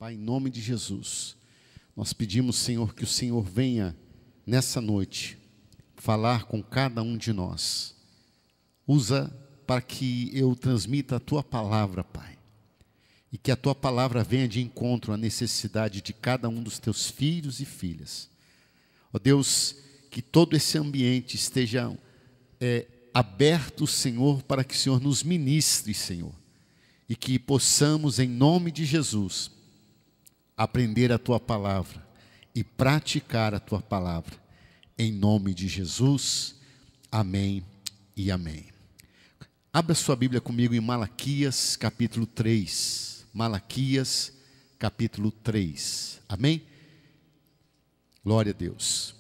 Pai, em nome de Jesus, nós pedimos, Senhor, que o Senhor venha nessa noite falar com cada um de nós. Usa para que eu transmita a Tua palavra, Pai, e que a Tua palavra venha de encontro à necessidade de cada um dos Teus filhos e filhas. Ó Deus, que todo esse ambiente esteja aberto, Senhor, para que o Senhor nos ministre, Senhor, e que possamos, em nome de Jesus, aprender a Tua palavra e praticar a Tua palavra, em nome de Jesus, amém e amém. Abra sua Bíblia comigo em Malaquias capítulo 3, Malaquias capítulo 3, amém? Glória a Deus.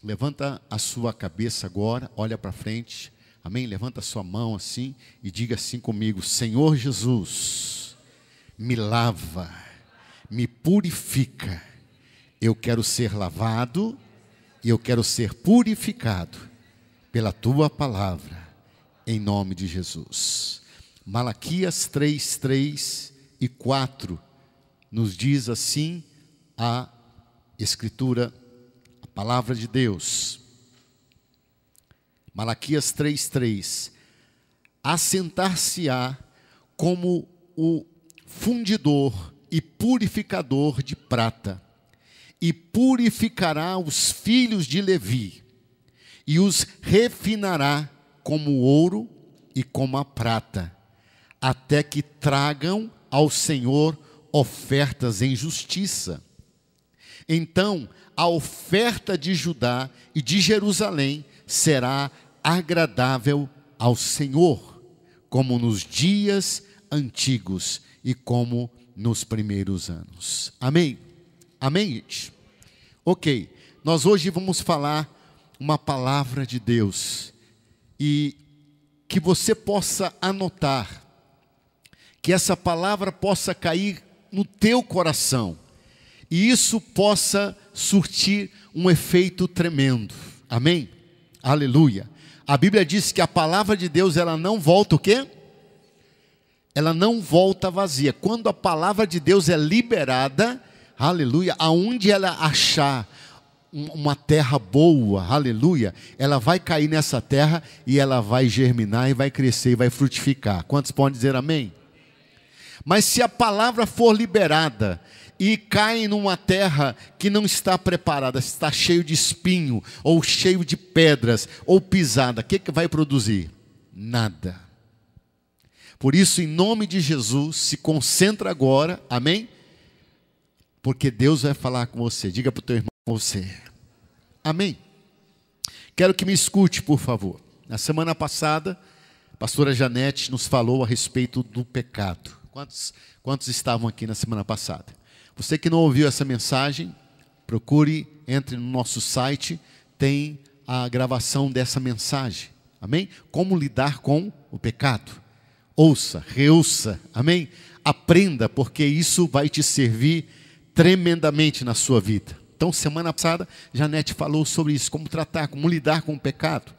Levanta a sua cabeça agora, olha para frente, amém? Levanta a sua mão assim e diga assim comigo: Senhor Jesus, me lava, me purifica. Eu quero ser lavado e eu quero ser purificado pela Tua palavra, em nome de Jesus. Malaquias 3, 3 e 4 nos diz assim a Escritura, a palavra de Deus. Malaquias 3, 3. Assentar-se-á como o fundidor e purificador de prata, e purificará os filhos de Levi, e os refinará como o ouro e como a prata, até que tragam ao Senhor ofertas em justiça. Então a oferta de Judá e de Jerusalém será agradável ao Senhor, como nos dias antigos e como nos primeiros anos. Amém? Amém, gente? Ok, nós hoje vamos falar uma palavra de Deus, e que você possa anotar, que essa palavra possa cair no teu coração, e isso possa surtir um efeito tremendo. Amém? Aleluia. A Bíblia diz que a palavra de Deus, ela não volta o quê? Ela não volta vazia. Quando a palavra de Deus é liberada, aleluia, aonde ela achar uma terra boa, aleluia, ela vai cair nessa terra e ela vai germinar e vai crescer e vai frutificar. Quantos podem dizer amém? Mas se a palavra for liberada e cai numa terra que não está preparada, está cheio de espinho, ou cheio de pedras, ou pisada, o que vai produzir? Nada. Por isso, em nome de Jesus, se concentra agora, amém? Porque Deus vai falar com você. Diga para o teu irmão, você. Amém? Quero que me escute, por favor. Na semana passada, a pastora Janete nos falou a respeito do pecado. Quantos estavam aqui na semana passada? Você que não ouviu essa mensagem, procure, entre no nosso site, tem a gravação dessa mensagem. Amém? Como lidar com o pecado. Ouça, reouça, amém? Aprenda, porque isso vai te servir tremendamente na sua vida. Então, semana passada, Janete falou sobre isso, como tratar, como lidar com o pecado.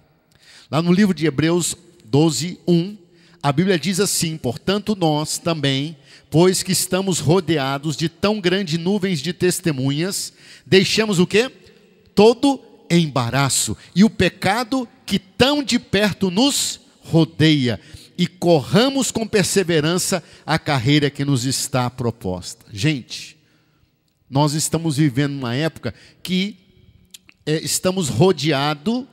Lá no livro de Hebreus 12, 1, a Bíblia diz assim: portanto nós também, pois que estamos rodeados de tão grandes nuvens de testemunhas, deixamos o quê? Todo embaraço e o pecado que tão de perto nos rodeia, e corramos com perseverança a carreira que nos está proposta. Gente, nós estamos vivendo uma época que estamos rodeados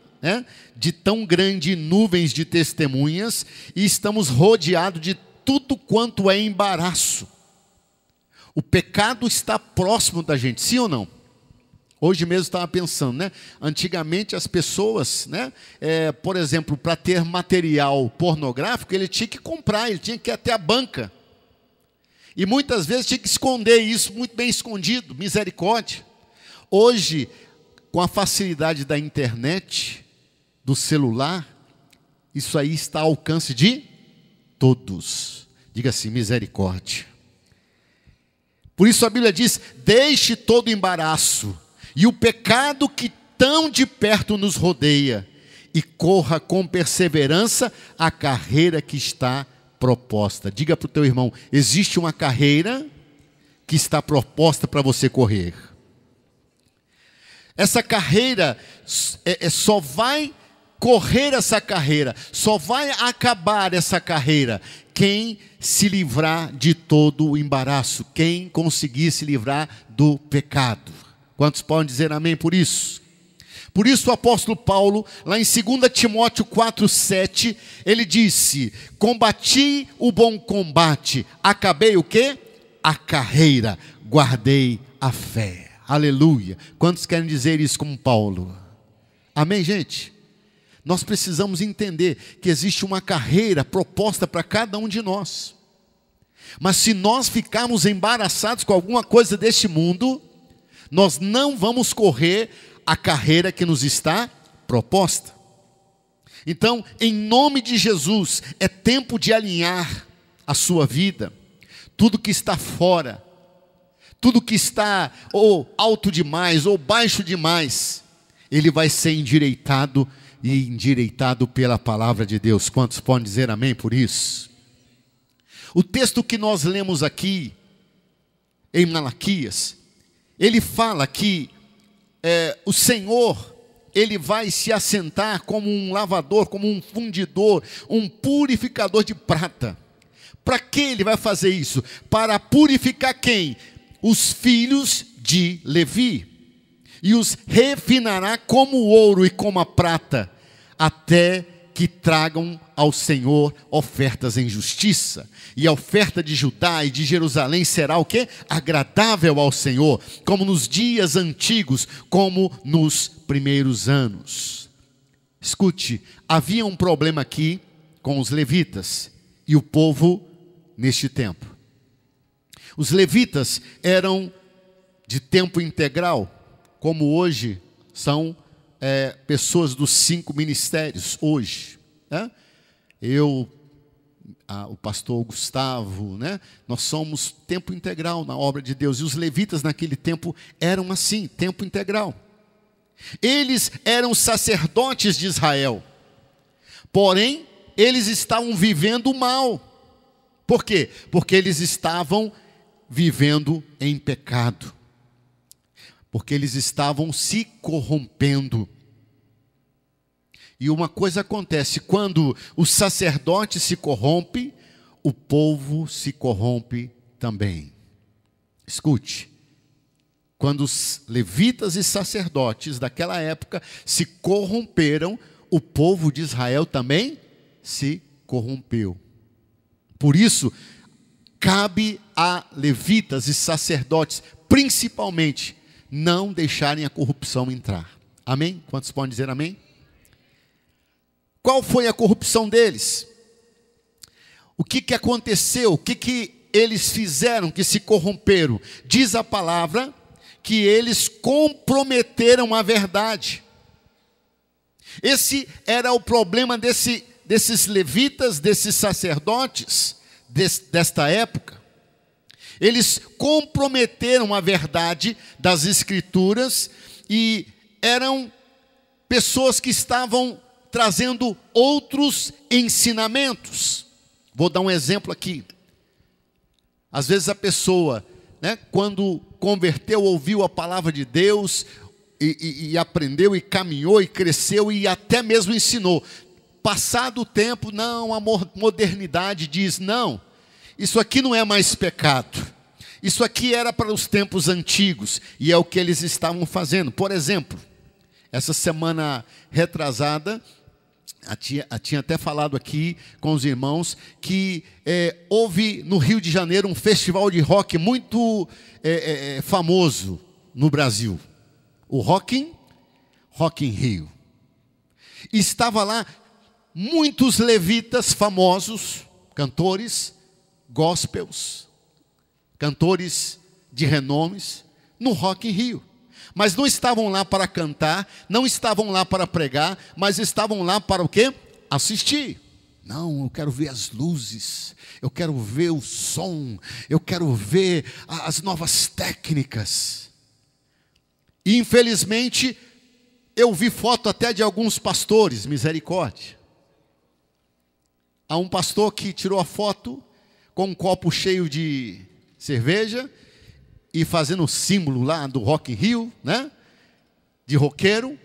de tão grandes nuvens de testemunhas, e estamos rodeados de tudo quanto é embaraço. O pecado está próximo da gente, sim ou não? Hoje mesmo estava pensando, antigamente as pessoas, por exemplo, para ter material pornográfico, ele tinha que comprar, ele tinha que ir até a banca. E muitas vezes tinha que esconder isso, muito bem escondido, misericórdia. Hoje, com a facilidade da internet, do celular, isso aí está ao alcance de todos. Diga assim, misericórdia. Por isso a Bíblia diz: deixe todo embaraço e o pecado que tão de perto nos rodeia, e corra com perseverança a carreira que está proposta. Diga para o teu irmão: existe uma carreira que está proposta para você correr. Essa carreira, só vai correr essa carreira, só vai acabar essa carreira quem se livrar de todo o embaraço, quem conseguir se livrar do pecado. Quantos podem dizer amém por isso? Por isso o apóstolo Paulo, lá em 2 Timóteo 4,7, ele disse: combati o bom combate, acabei o quê? A carreira, guardei a fé. Aleluia. Quantos querem dizer isso como Paulo? Amém, gente? Nós precisamos entender que existe uma carreira proposta para cada um de nós. Mas se nós ficarmos embaraçados com alguma coisa deste mundo, nós não vamos correr a carreira que nos está proposta. Então, em nome de Jesus, é tempo de alinhar a sua vida. Tudo que está fora, tudo que está ou alto demais ou baixo demais, ele vai ser endireitado e endireitado pela palavra de Deus. Quantos podem dizer amém por isso? O texto que nós lemos aqui, em Malaquias, ele fala que o Senhor, ele vai se assentar como um lavador, como um fundidor, um purificador de prata. Para que ele vai fazer isso? Para purificar quem? Os filhos de Levi. E os refinará como o ouro e como a prata, até que tragam ao Senhor ofertas em justiça. E a oferta de Judá e de Jerusalém será o quê? Agradável ao Senhor, como nos dias antigos, como nos primeiros anos. Escute, havia um problema aqui com os levitas e o povo neste tempo. Os levitas eram de tempo integral, como hoje são pessoas dos 5 ministérios, hoje. Né? O pastor Gustavo, né? Nós somos tempo integral na obra de Deus. E os levitas naquele tempo eram assim, tempo integral. Eles eram sacerdotes de Israel. Porém, eles estavam vivendo mal. Por quê? Porque eles estavam vivendo em pecado. Porque eles estavam se corrompendo. E uma coisa acontece, quando o sacerdote se corrompe, o povo se corrompe também. Escute, quando os levitas e sacerdotes daquela época se corromperam, o povo de Israel também se corrompeu. Por isso, cabe a levitas e sacerdotes, principalmente, não deixarem a corrupção entrar. Amém? Quantos podem dizer amém? Qual foi a corrupção deles? O que aconteceu? O que eles fizeram que se corromperam? Diz a palavra que eles comprometeram a verdade. Esse era o problema desses levitas, desses sacerdotes desta época. Eles comprometeram a verdade das Escrituras e eram pessoas que estavam trazendo outros ensinamentos. Vou dar um exemplo aqui. Às vezes a pessoa, né, quando converteu, ouviu a palavra de Deus e aprendeu e caminhou e cresceu e até mesmo ensinou. Passado o tempo, não, a modernidade diz, não, isso aqui não é mais pecado. Isso aqui era para os tempos antigos e é o que eles estavam fazendo. Por exemplo, essa semana retrasada, tinha até falado aqui com os irmãos que houve no Rio de Janeiro um festival de rock muito famoso no Brasil. O Rock in Rio. E estava lá muitos levitas famosos, cantores, gospels, cantores de renomes, no Rock in Rio. Mas não estavam lá para cantar, não estavam lá para pregar, mas estavam lá para o quê? Assistir. Não, eu quero ver as luzes, eu quero ver o som, eu quero ver as novas técnicas. E infelizmente, eu vi foto até de alguns pastores, misericórdia. Há um pastor que tirou a foto com um copo cheio de cerveja e fazendo o símbolo lá do Rock in Rio, né? De roqueiro,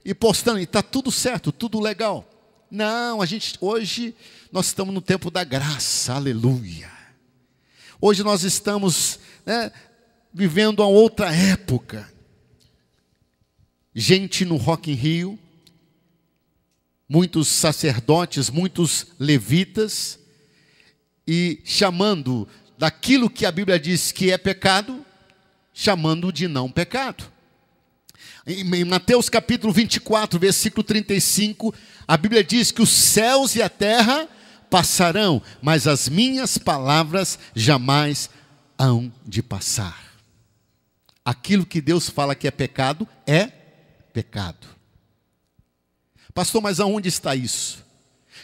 e postando, e está tudo certo, tudo legal. Não, hoje nós estamos no tempo da graça, aleluia. Hoje nós estamos, né, vivendo uma outra época. Gente no Rock in Rio, muitos sacerdotes, muitos levitas, e chamando daquilo que a Bíblia diz que é pecado, chamando de não pecado. Em Mateus capítulo 24, versículo 35, a Bíblia diz que os céus e a terra passarão, mas as minhas palavras jamais hão de passar. Aquilo que Deus fala que é pecado, é pecado. Pastor, mas aonde está isso?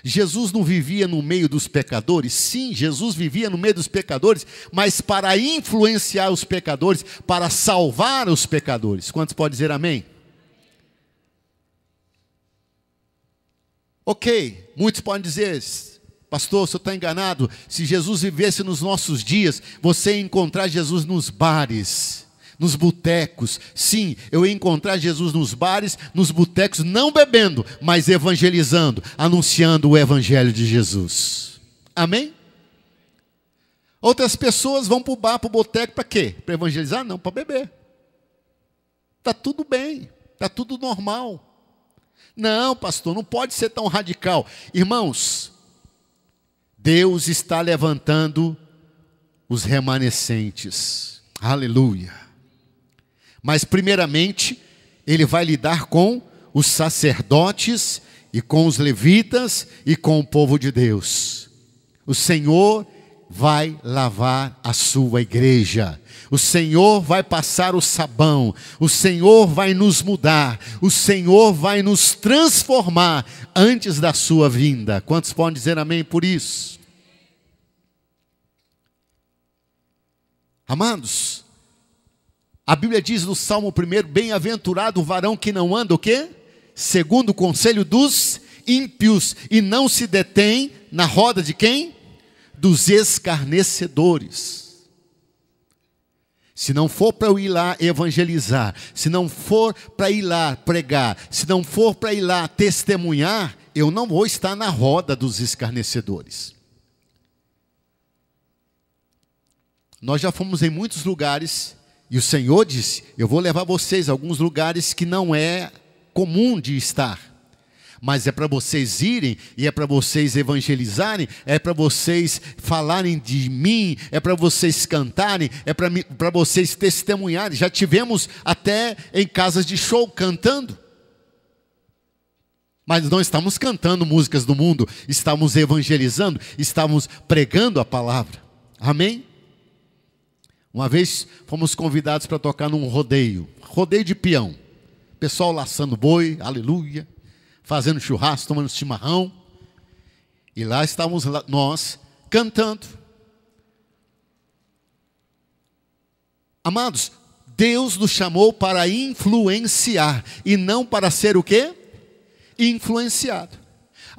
Jesus não vivia no meio dos pecadores? Sim, Jesus vivia no meio dos pecadores, mas para influenciar os pecadores, para salvar os pecadores. Quantos podem dizer amém? Ok, muitos podem dizer, pastor, o senhor está enganado. Se Jesus vivesse nos nossos dias, você ia encontrar Jesus nos bares, nos botecos. Sim, eu ia encontrar Jesus nos bares, nos botecos, não bebendo, mas evangelizando, anunciando o evangelho de Jesus. Amém? Outras pessoas vão para o bar, para o boteco, para quê? Para evangelizar? Não, para beber. Está tudo bem, está tudo normal. Não, pastor, não pode ser tão radical. Irmãos, Deus está levantando os remanescentes. Aleluia. Mas primeiramente, Ele vai lidar com os sacerdotes e com os levitas e com o povo de Deus. O Senhor vai lavar a sua igreja. O Senhor vai passar o sabão. O Senhor vai nos mudar. O Senhor vai nos transformar antes da sua vinda. Quantos podem dizer amém por isso? Amados, a Bíblia diz no Salmo 1, bem-aventurado o varão que não anda, o quê? Segundo o conselho dos ímpios, e não se detém na roda de quem? Dos escarnecedores. Se não for para eu ir lá evangelizar, se não for para ir lá pregar, se não for para ir lá testemunhar, eu não vou estar na roda dos escarnecedores. Nós já fomos em muitos lugares, e o Senhor disse, eu vou levar vocês a alguns lugares que não é comum de estar. Mas é para vocês irem, e é para vocês evangelizarem, é para vocês falarem de mim, é para vocês cantarem, é para vocês testemunharem. Já tivemos até em casas de show cantando. Mas não estamos cantando músicas do mundo, estamos evangelizando, estamos pregando a palavra. Amém? Uma vez fomos convidados para tocar num rodeio de peão. Pessoal laçando boi, aleluia, fazendo churrasco, tomando chimarrão. E lá estávamos nós cantando. Amados, Deus nos chamou para influenciar e não para ser o quê? Influenciado.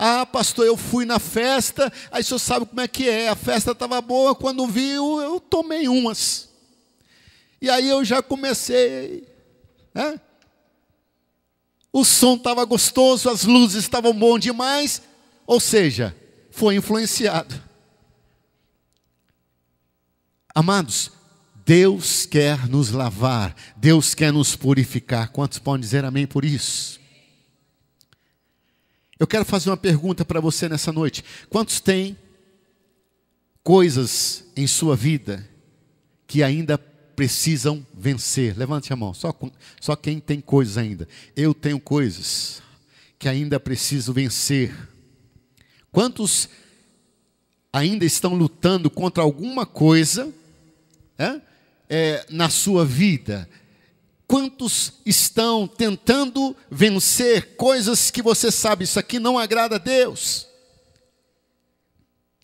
Ah, pastor, eu fui na festa, aí o senhor sabe como é que é, a festa estava boa, quando viu, eu tomei umas. E aí eu já comecei, né? O som estava gostoso, as luzes estavam bom demais, ou seja, foi influenciado. Amados, Deus quer nos lavar, Deus quer nos purificar. Quantos podem dizer amém por isso? Eu quero fazer uma pergunta para você nessa noite. Quantos têm coisas em sua vida que ainda precisam vencer? Levante a mão, só quem tem coisas ainda. Eu tenho coisas que ainda preciso vencer. Quantos ainda estão lutando contra alguma coisa na sua vida? Quantos estão tentando vencer coisas que você sabe, isso aqui não agrada a Deus?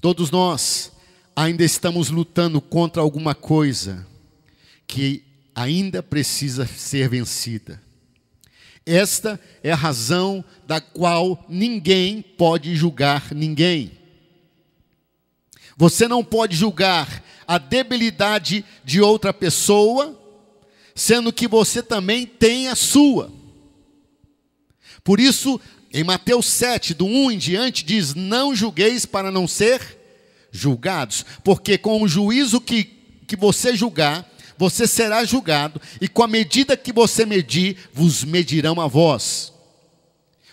Todos nós ainda estamos lutando contra alguma coisa que ainda precisa ser vencida. Esta é a razão da qual ninguém pode julgar ninguém. Você não pode julgar a debilidade de outra pessoa, sendo que você também tem a sua. Por isso, em Mateus 7, do 1 em diante, diz: não julgueis para não ser julgados, porque com o juízo que você julgar, você será julgado, e com a medida que você medir, vos medirão a vós.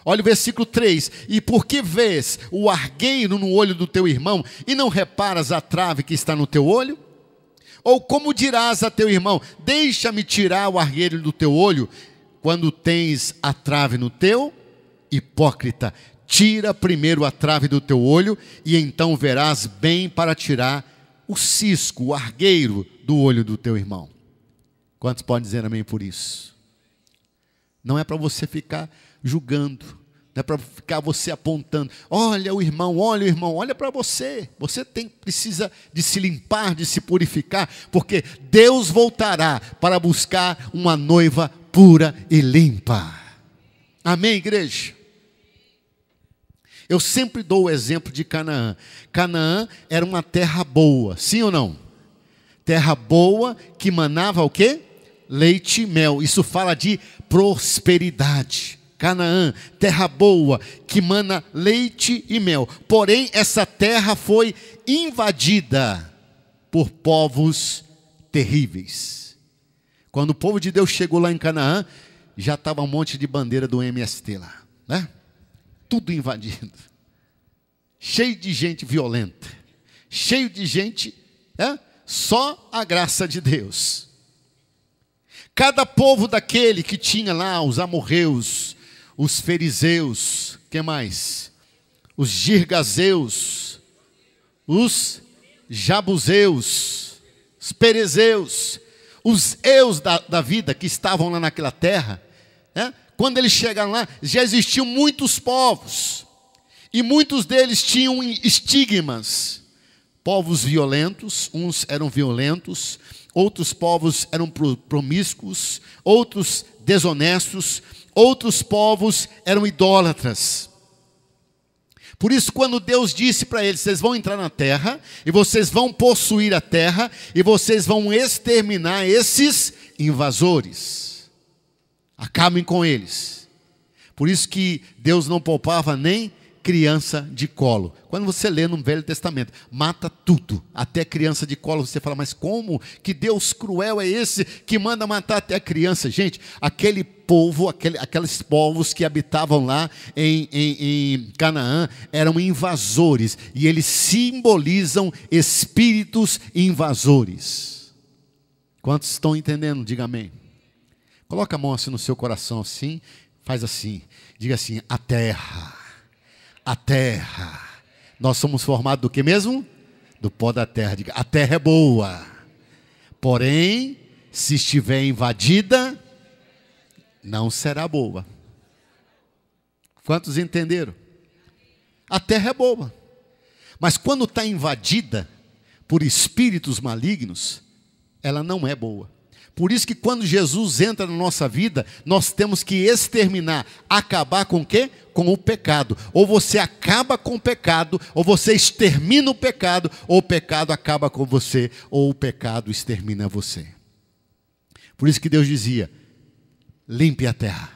Olha o versículo 3: e por que vês o argueiro no olho do teu irmão, e não reparas a trave que está no teu olho? Ou como dirás a teu irmão: deixa-me tirar o argueiro do teu olho, quando tens a trave no teu? Hipócrita, tira primeiro a trave do teu olho, e então verás bem para tirar o cisco, o argueiro do olho do teu irmão. Quantos podem dizer amém por isso? Não é para você ficar julgando, não é para ficar você apontando: olha o irmão, olha para você. Você precisa de se limpar, de se purificar, porque Deus voltará para buscar uma noiva pura e limpa. Amém, igreja? Eu sempre dou o exemplo de Canaã. Canaã era uma terra boa, sim ou não? Terra boa que manava o quê? Leite e mel. Isso fala de prosperidade. Canaã, terra boa que mana leite e mel. Porém, essa terra foi invadida por povos terríveis. Quando o povo de Deus chegou lá em Canaã, já estava um monte de bandeira do MST lá, né? Tudo invadido, cheio de gente violenta, cheio de gente, só a graça de Deus. Cada povo daquele que tinha lá os amorreus, os fariseus, que mais? Os girgazeus, os jabuseus, os perezeus, os eus da vida que estavam lá naquela terra, quando eles chegaram lá, já existiam muitos povos, e muitos deles tinham estigmas. Povos violentos, uns eram violentos, outros povos eram promíscuos, outros desonestos, outros povos eram idólatras. Por isso, quando Deus disse para eles: vocês vão entrar na terra, e vocês vão possuir a terra, e vocês vão exterminar esses invasores, acabem com eles. Por isso que Deus não poupava nem criança de colo. Quando você lê no Velho Testamento, mata tudo, até criança de colo. Você fala: mas como que Deus cruel é esse que manda matar até a criança? Gente, aquele povo, aqueles povos que habitavam lá em Canaã eram invasores, e eles simbolizam espíritos invasores. Quantos estão entendendo? Diga amém. Coloca a mão assim no seu coração, assim, faz assim, diga assim: a terra. Nós somos formados do que mesmo? Do pó da terra. Diga: a terra é boa, porém, se estiver invadida, não será boa. Quantos entenderam? A terra é boa, mas quando está invadida por espíritos malignos, ela não é boa. Por isso que quando Jesus entra na nossa vida, nós temos que exterminar, acabar com o quê? Com o pecado. Ou você acaba com o pecado, ou você extermina o pecado, ou o pecado acaba com você, ou o pecado extermina você. Por isso que Deus dizia: limpe a terra,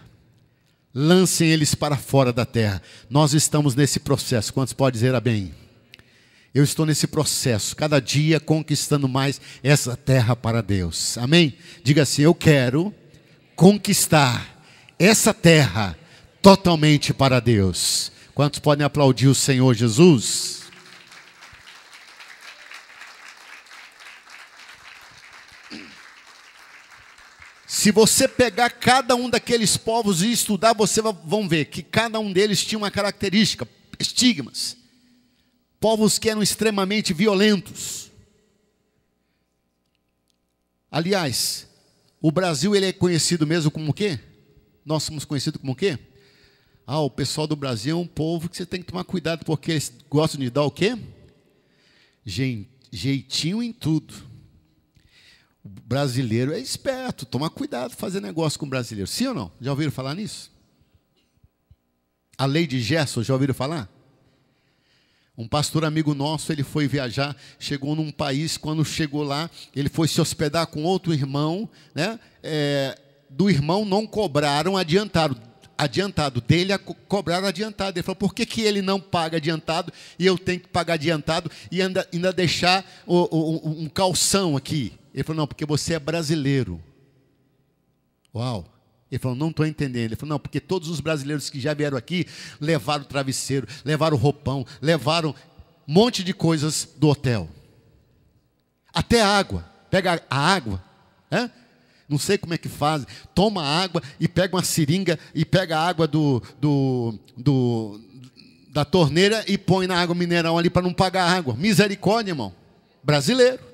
lancem eles para fora da terra. Nós estamos nesse processo. Quantos podem dizer amém? Eu estou nesse processo, cada dia conquistando mais essa terra para Deus. Amém? Diga assim: eu quero conquistar essa terra totalmente para Deus. Quantos podem aplaudir o Senhor Jesus? Se você pegar cada um daqueles povos e estudar, você vão ver que cada um deles tinha uma característica, estigmas. Povos que eram extremamente violentos. Aliás, o Brasil, ele é conhecido mesmo como o quê? Nós somos conhecidos como o quê? O pessoal do Brasil é um povo que você tem que tomar cuidado, porque eles gostam de dar o quê? Jeitinho em tudo. O brasileiro é esperto, toma cuidado fazer negócio com o brasileiro. Sim ou não? Já ouviram falar nisso? A lei de Gerson, já ouviram falar? Um pastor amigo nosso, ele foi viajar, chegou num país, quando chegou lá, ele foi se hospedar com outro irmão, né? Do irmão não cobraram adiantado, dele cobraram adiantado. Ele falou, por que ele não paga adiantado e eu tenho que pagar adiantado e ainda deixar um calção aqui? Ele falou, não, porque você é brasileiro. Uau! Ele falou, não estou entendendo. Ele falou, não, porque todos os brasileiros que já vieram aqui levaram travesseiro, levaram roupão, levaram um monte de coisas do hotel. Até água. Pega a água, né? Não sei como é que faz. Toma água e pega uma seringa e pega a água da torneira e põe na água mineral ali para não pagar água. Misericórdia, irmão. Brasileiro.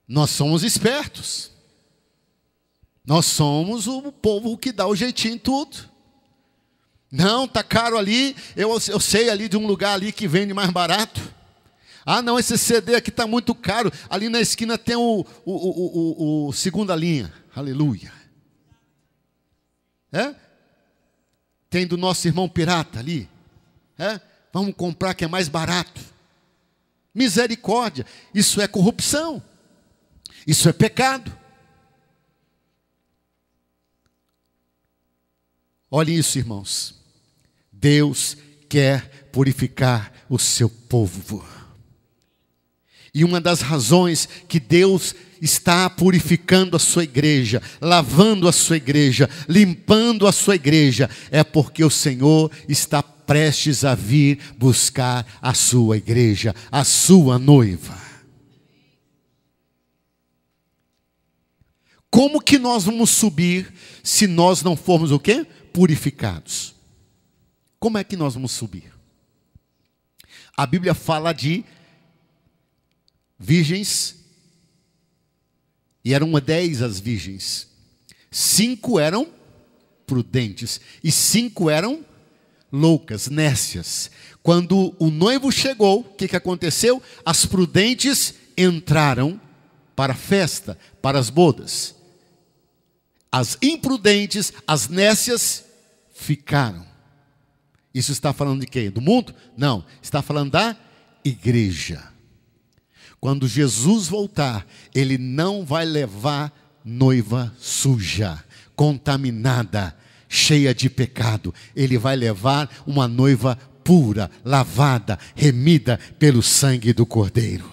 Nós somos espertos. Nós somos o povo que dá o jeitinho em tudo. Não, está caro ali, eu sei ali de um lugar ali que vende mais barato. Ah, não, esse CD aqui está muito caro. Ali na esquina tem o segunda linha. Aleluia. Tem do nosso irmão pirata ali. Vamos comprar que é mais barato. Misericórdia. Isso é corrupção. Isso é pecado. Olha isso, irmãos. Deus quer purificar o seu povo. E uma das razões que Deus está purificando a sua igreja, lavando a sua igreja, limpando a sua igreja, é porque o Senhor está prestes a vir buscar a sua igreja, a sua noiva. Como que nós vamos subir se nós não formos o quê? Purificados. Como é que nós vamos subir? A Bíblia fala de virgens, e eram 10 as virgens. 5 eram prudentes, e 5 eram loucas, nécias. Quando o noivo chegou, o que aconteceu? As prudentes entraram para a festa, para as bodas. As imprudentes, as nécias, ficaram. Isso está falando de quem? Do mundo? Não, está falando da igreja. Quando Jesus voltar, Ele não vai levar noiva suja, contaminada, cheia de pecado. Ele vai levar uma noiva pura, lavada, remida pelo sangue do Cordeiro.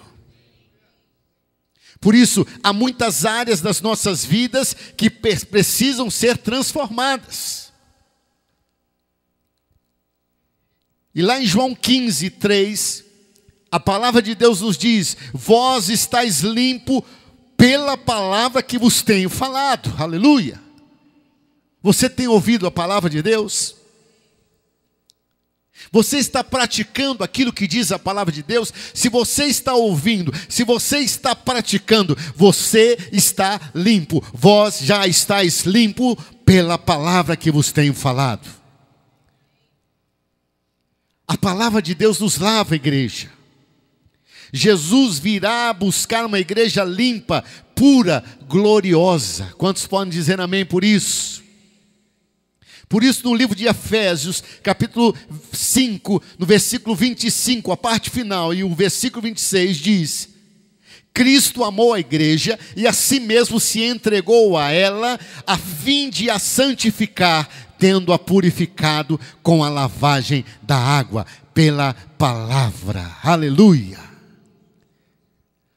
Por isso, há muitas áreas das nossas vidas que precisam ser transformadas. E lá em João 15, 3, a palavra de Deus nos diz: vós estáis limpo pela palavra que vos tenho falado. Aleluia! Você tem ouvido a palavra de Deus? Você está praticando aquilo que diz a palavra de Deus? Se você está ouvindo, se você está praticando, você está limpo. Vós já estáis limpo pela palavra que vos tenho falado. A palavra de Deus nos lava, igreja. Jesus virá buscar uma igreja limpa, pura, gloriosa. Quantos podem dizer amém por isso? Por isso, no livro de Efésios, capítulo 5, no versículo 25, a parte final, e o versículo 26 diz: Cristo amou a igreja e a si mesmo se entregou a ela, a fim de a santificar, tendo-a purificado com a lavagem da água, pela palavra. Aleluia!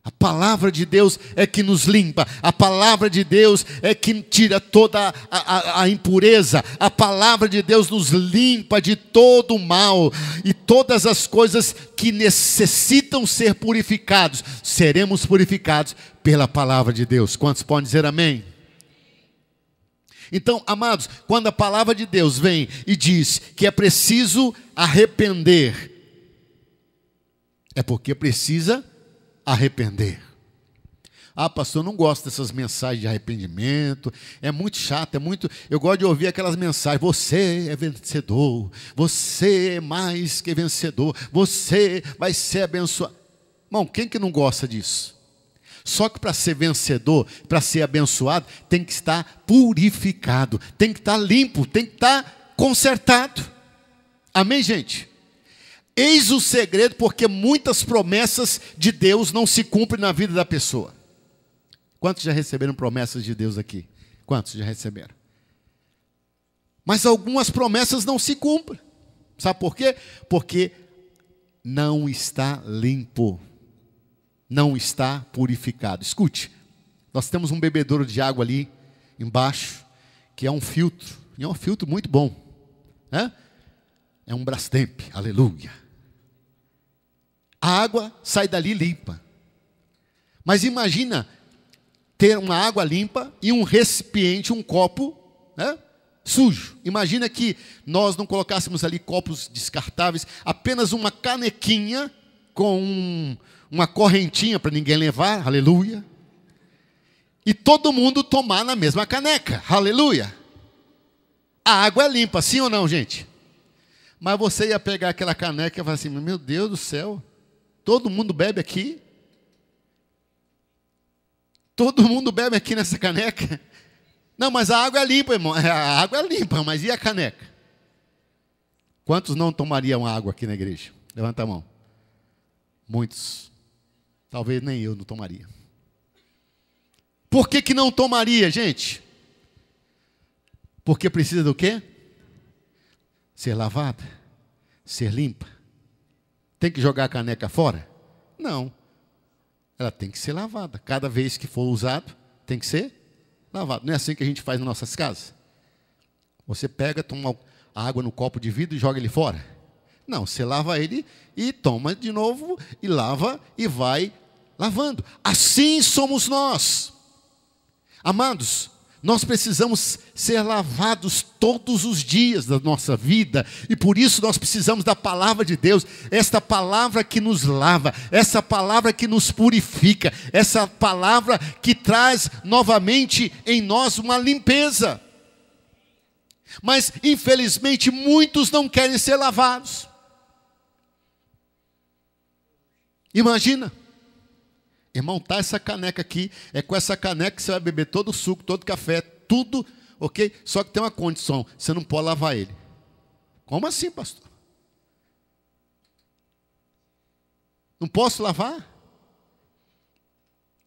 A palavra de Deus é que nos limpa. A palavra de Deus é que tira toda a impureza. A palavra de Deus nos limpa de todo o mal. E todas as coisas que necessitam ser purificados, seremos purificados pela palavra de Deus. Quantos podem dizer amém? Então, amados, quando a palavra de Deus vem e diz que é preciso arrepender, é porque precisa arrepender. Ah, pastor, eu não gosto dessas mensagens de arrependimento, é muito chato, eu gosto de ouvir aquelas mensagens: você é vencedor, você é mais que vencedor, você vai ser abençoado. Irmão, quem que não gosta disso? Só que para ser vencedor, para ser abençoado, tem que estar purificado, tem que estar limpo, tem que estar consertado. Amém, gente? Eis o segredo, porque muitas promessas de Deus não se cumprem na vida da pessoa. Quantos já receberam promessas de Deus aqui? Quantos já receberam? Mas algumas promessas não se cumprem. Sabe por quê? Porque não está limpo. Não está purificado. Escute, nós temos um bebedouro de água ali embaixo, que é um filtro. E é um filtro muito bom. Né? É um Brastemp, aleluia. A água sai dali limpa. Mas imagina ter uma água limpa e um recipiente, um copo, né, sujo. Imagina que nós não colocássemos ali copos descartáveis, apenas uma canequinha com uma correntinha para ninguém levar, aleluia. E todo mundo tomar na mesma caneca, aleluia. A água é limpa, sim ou não, gente? Mas você ia pegar aquela caneca e falar assim, meu Deus do céu, todo mundo bebe aqui? Todo mundo bebe aqui nessa caneca? Não, mas a água é limpa, irmão. A água é limpa, mas e a caneca? Quantos não tomariam água aqui na igreja? Levanta a mão. Muitos. Talvez nem eu não tomaria. Por que não tomaria, gente? Porque precisa do quê? Ser lavada, ser limpa. Tem que jogar a caneca fora? Não. Ela tem que ser lavada. Cada vez que for usado, tem que ser lavado. Não é assim que a gente faz nas nossas casas? Você pega, toma a água no copo de vidro e joga ele fora? Não, você lava ele e toma de novo, e lava e vai lavando. Assim somos nós. Amados, nós precisamos ser lavados todos os dias da nossa vida, e por isso nós precisamos da palavra de Deus, esta palavra que nos lava, essa palavra que nos purifica, essa palavra que traz novamente em nós uma limpeza. Mas infelizmente muitos não querem ser lavados. Imagina, irmão, tá essa caneca aqui, é com essa caneca que você vai beber todo o suco, todo o café, tudo, ok? Só que tem uma condição, você não pode lavar ele. Como assim, pastor? Não posso lavar?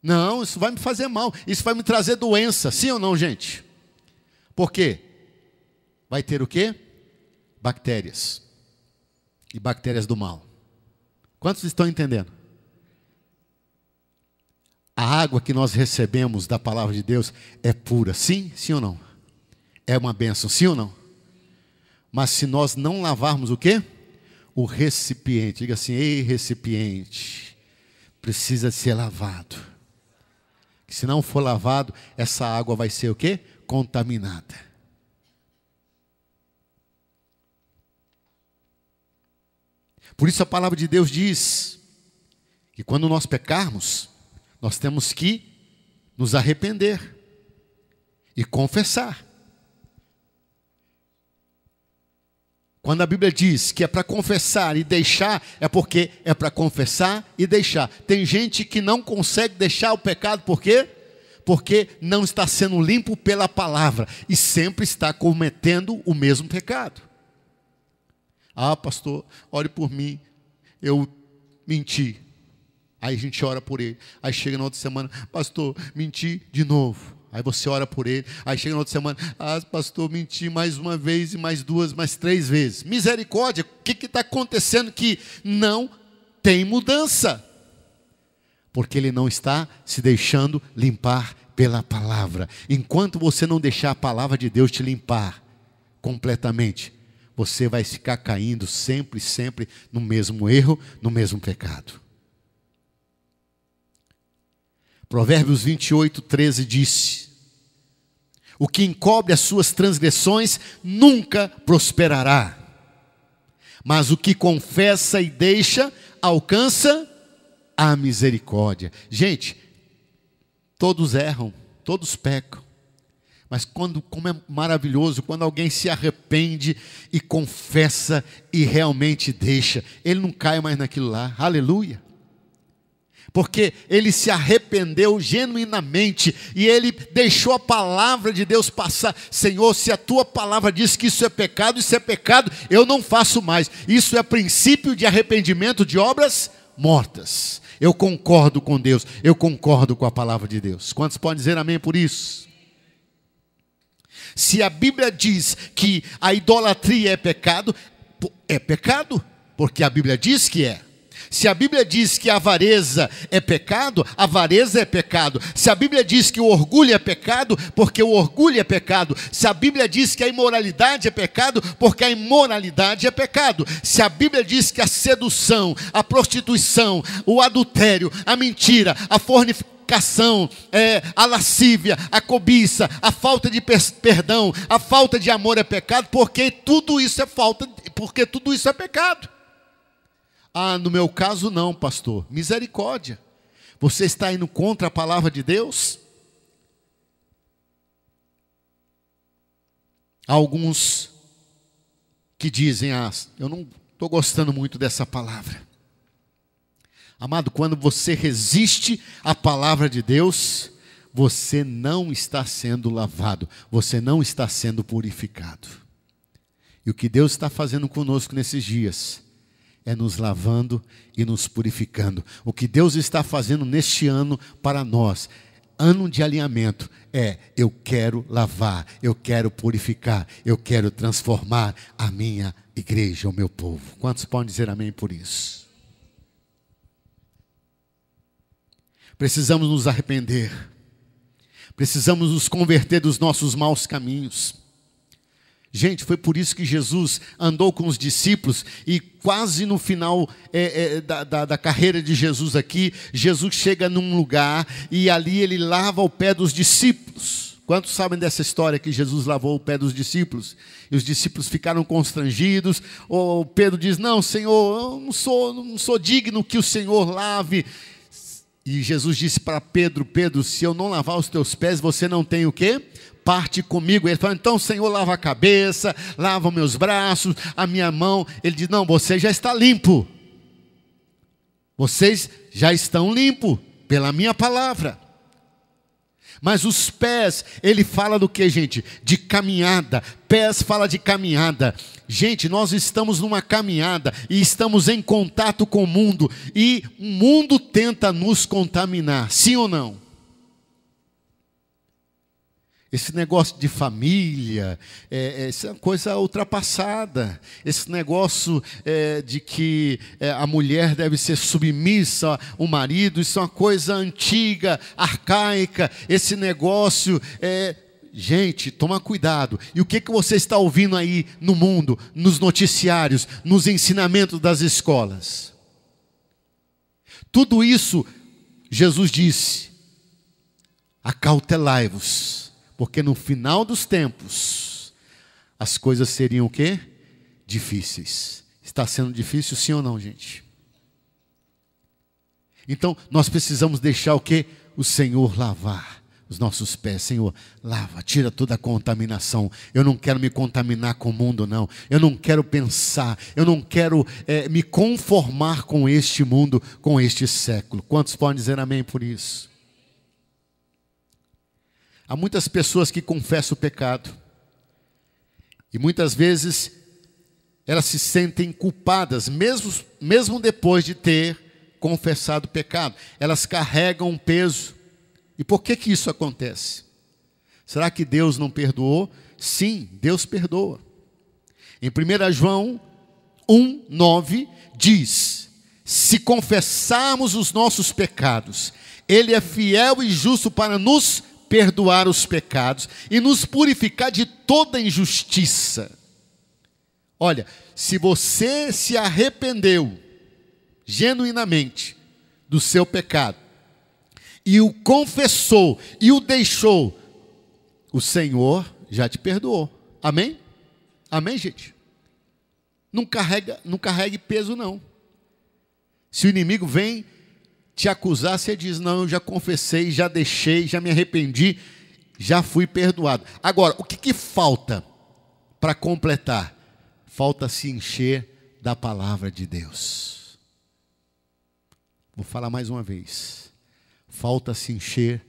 Não, isso vai me fazer mal, isso vai me trazer doença, sim ou não, gente? Por quê? Vai ter o quê? Bactérias. E bactérias do mal. Quantos estão entendendo? A água que nós recebemos da palavra de Deus é pura, sim? Sim ou não? É uma bênção, sim ou não? Mas se nós não lavarmos o quê? O recipiente, diga assim, ei recipiente, precisa ser lavado. Se não for lavado, essa água vai ser o quê? Contaminada. Por isso a palavra de Deus diz que quando nós pecarmos, nós temos que nos arrepender e confessar. Quando a Bíblia diz que é para confessar e deixar, é porque é para confessar e deixar. Tem gente que não consegue deixar o pecado, por quê? Porque não está sendo limpo pela palavra e sempre está cometendo o mesmo pecado. Ah, pastor, ore por mim, eu menti. Aí a gente ora por ele. Aí chega na outra semana, pastor, menti de novo. Aí você ora por ele. Aí chega na outra semana, ah, pastor, menti mais uma vez, e mais duas, mais três vezes. Misericórdia, o que está acontecendo que não tem mudança? Porque ele não está se deixando limpar pela palavra. Enquanto você não deixar a palavra de Deus te limpar completamente, você vai ficar caindo sempre, sempre no mesmo erro, no mesmo pecado. Provérbios 28, 13 disse: o que encobre as suas transgressões nunca prosperará, mas o que confessa e deixa alcança a misericórdia. Gente, todos erram, todos pecam. Mas como é maravilhoso, quando alguém se arrepende e confessa e realmente deixa, ele não cai mais naquilo lá, aleluia. Porque ele se arrependeu genuinamente e ele deixou a palavra de Deus passar. Senhor, se a tua palavra diz que isso é pecado, eu não faço mais. Isso é princípio de arrependimento de obras mortas. Eu concordo com Deus, eu concordo com a palavra de Deus. Quantos podem dizer amém por isso? Se a Bíblia diz que a idolatria é pecado, porque a Bíblia diz que é. Se a Bíblia diz que a avareza é pecado. Se a Bíblia diz que o orgulho é pecado, porque o orgulho é pecado. Se a Bíblia diz que a imoralidade é pecado, porque a imoralidade é pecado. Se a Bíblia diz que a sedução, a prostituição, o adultério, a mentira, a fornicação, a lascívia, a cobiça, a falta de perdão, a falta de amor é pecado, porque tudo isso é pecado. Ah, no meu caso não, pastor. Misericórdia. Você está indo contra a palavra de Deus? Há alguns que dizem, eu não estou gostando muito dessa palavra. Amado, quando você resiste à palavra de Deus, você não está sendo lavado, você não está sendo purificado. E o que Deus está fazendo conosco nesses dias é nos lavando e nos purificando. O que Deus está fazendo neste ano para nós, ano de alinhamento, eu quero lavar, eu quero purificar, eu quero transformar a minha igreja, o meu povo. Quantos podem dizer amém por isso? Precisamos nos arrepender, precisamos nos converter dos nossos maus caminhos. Gente, foi por isso que Jesus andou com os discípulos e quase no final da carreira de Jesus aqui, Jesus chega num lugar e ali ele lava o pé dos discípulos. Quantos sabem dessa história que Jesus lavou o pé dos discípulos? E os discípulos ficaram constrangidos. O Pedro diz, não, Senhor, eu não sou digno que o Senhor lave. E Jesus disse para Pedro, se eu não lavar os teus pés, você não tem o quê? Parte comigo. Ele fala, então Senhor, lava a cabeça, lava meus braços, a minha mão. Ele diz, não, você já está limpo. Vocês já estão limpos pela minha palavra. Mas os pés, ele fala do que, gente? De caminhada. Pés fala de caminhada. Gente, nós estamos numa caminhada e estamos em contato com o mundo. E o mundo tenta nos contaminar, sim ou não? Esse negócio de família, isso é uma coisa ultrapassada. Esse negócio de que a mulher deve ser submissa ao marido, isso é uma coisa antiga, arcaica. Esse negócio, gente, toma cuidado. E o que você está ouvindo aí no mundo, nos noticiários, nos ensinamentos das escolas? Tudo isso, Jesus disse, acautelai-vos. Porque no final dos tempos, as coisas seriam o quê? Difíceis. Está sendo difícil, sim ou não, gente? Então, nós precisamos deixar o quê? O Senhor lavar os nossos pés. Senhor, lava, tira toda a contaminação. Eu não quero me contaminar com o mundo, não. Eu não quero pensar, eu não quero me conformar com este mundo, com este século. Quantos podem dizer amém por isso? Há muitas pessoas que confessam o pecado. E muitas vezes elas se sentem culpadas, mesmo depois de ter confessado o pecado. Elas carregam um peso. E por que isso acontece? Será que Deus não perdoou? Sim, Deus perdoa. Em 1 João 1:9 diz, se confessarmos os nossos pecados, Ele é fiel e justo para nos perdoar os pecados e nos purificar de toda injustiça. Olha, se você se arrependeu genuinamente do seu pecado e o confessou e o deixou, o Senhor já te perdoou. Amém? Amém, gente? Não carregue peso, não. Se o inimigo vem te acusar, você diz, não, eu já confessei, já deixei, já me arrependi, já fui perdoado. Agora, o que falta para completar? Falta se encher da palavra de Deus. Vou falar mais uma vez. Falta se encher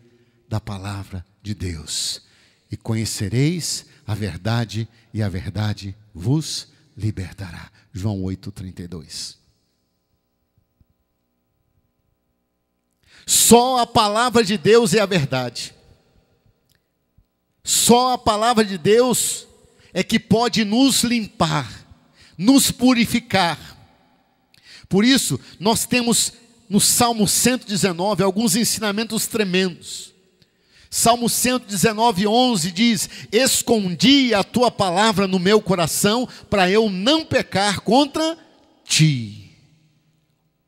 da palavra de Deus. E conhecereis a verdade, e a verdade vos libertará. João 8:32. Só a palavra de Deus é a verdade. Só a palavra de Deus é que pode nos limpar, nos purificar. Por isso, nós temos no Salmo 119 alguns ensinamentos tremendos. Salmo 119, 11 diz: escondi a tua palavra no meu coração, para eu não pecar contra ti.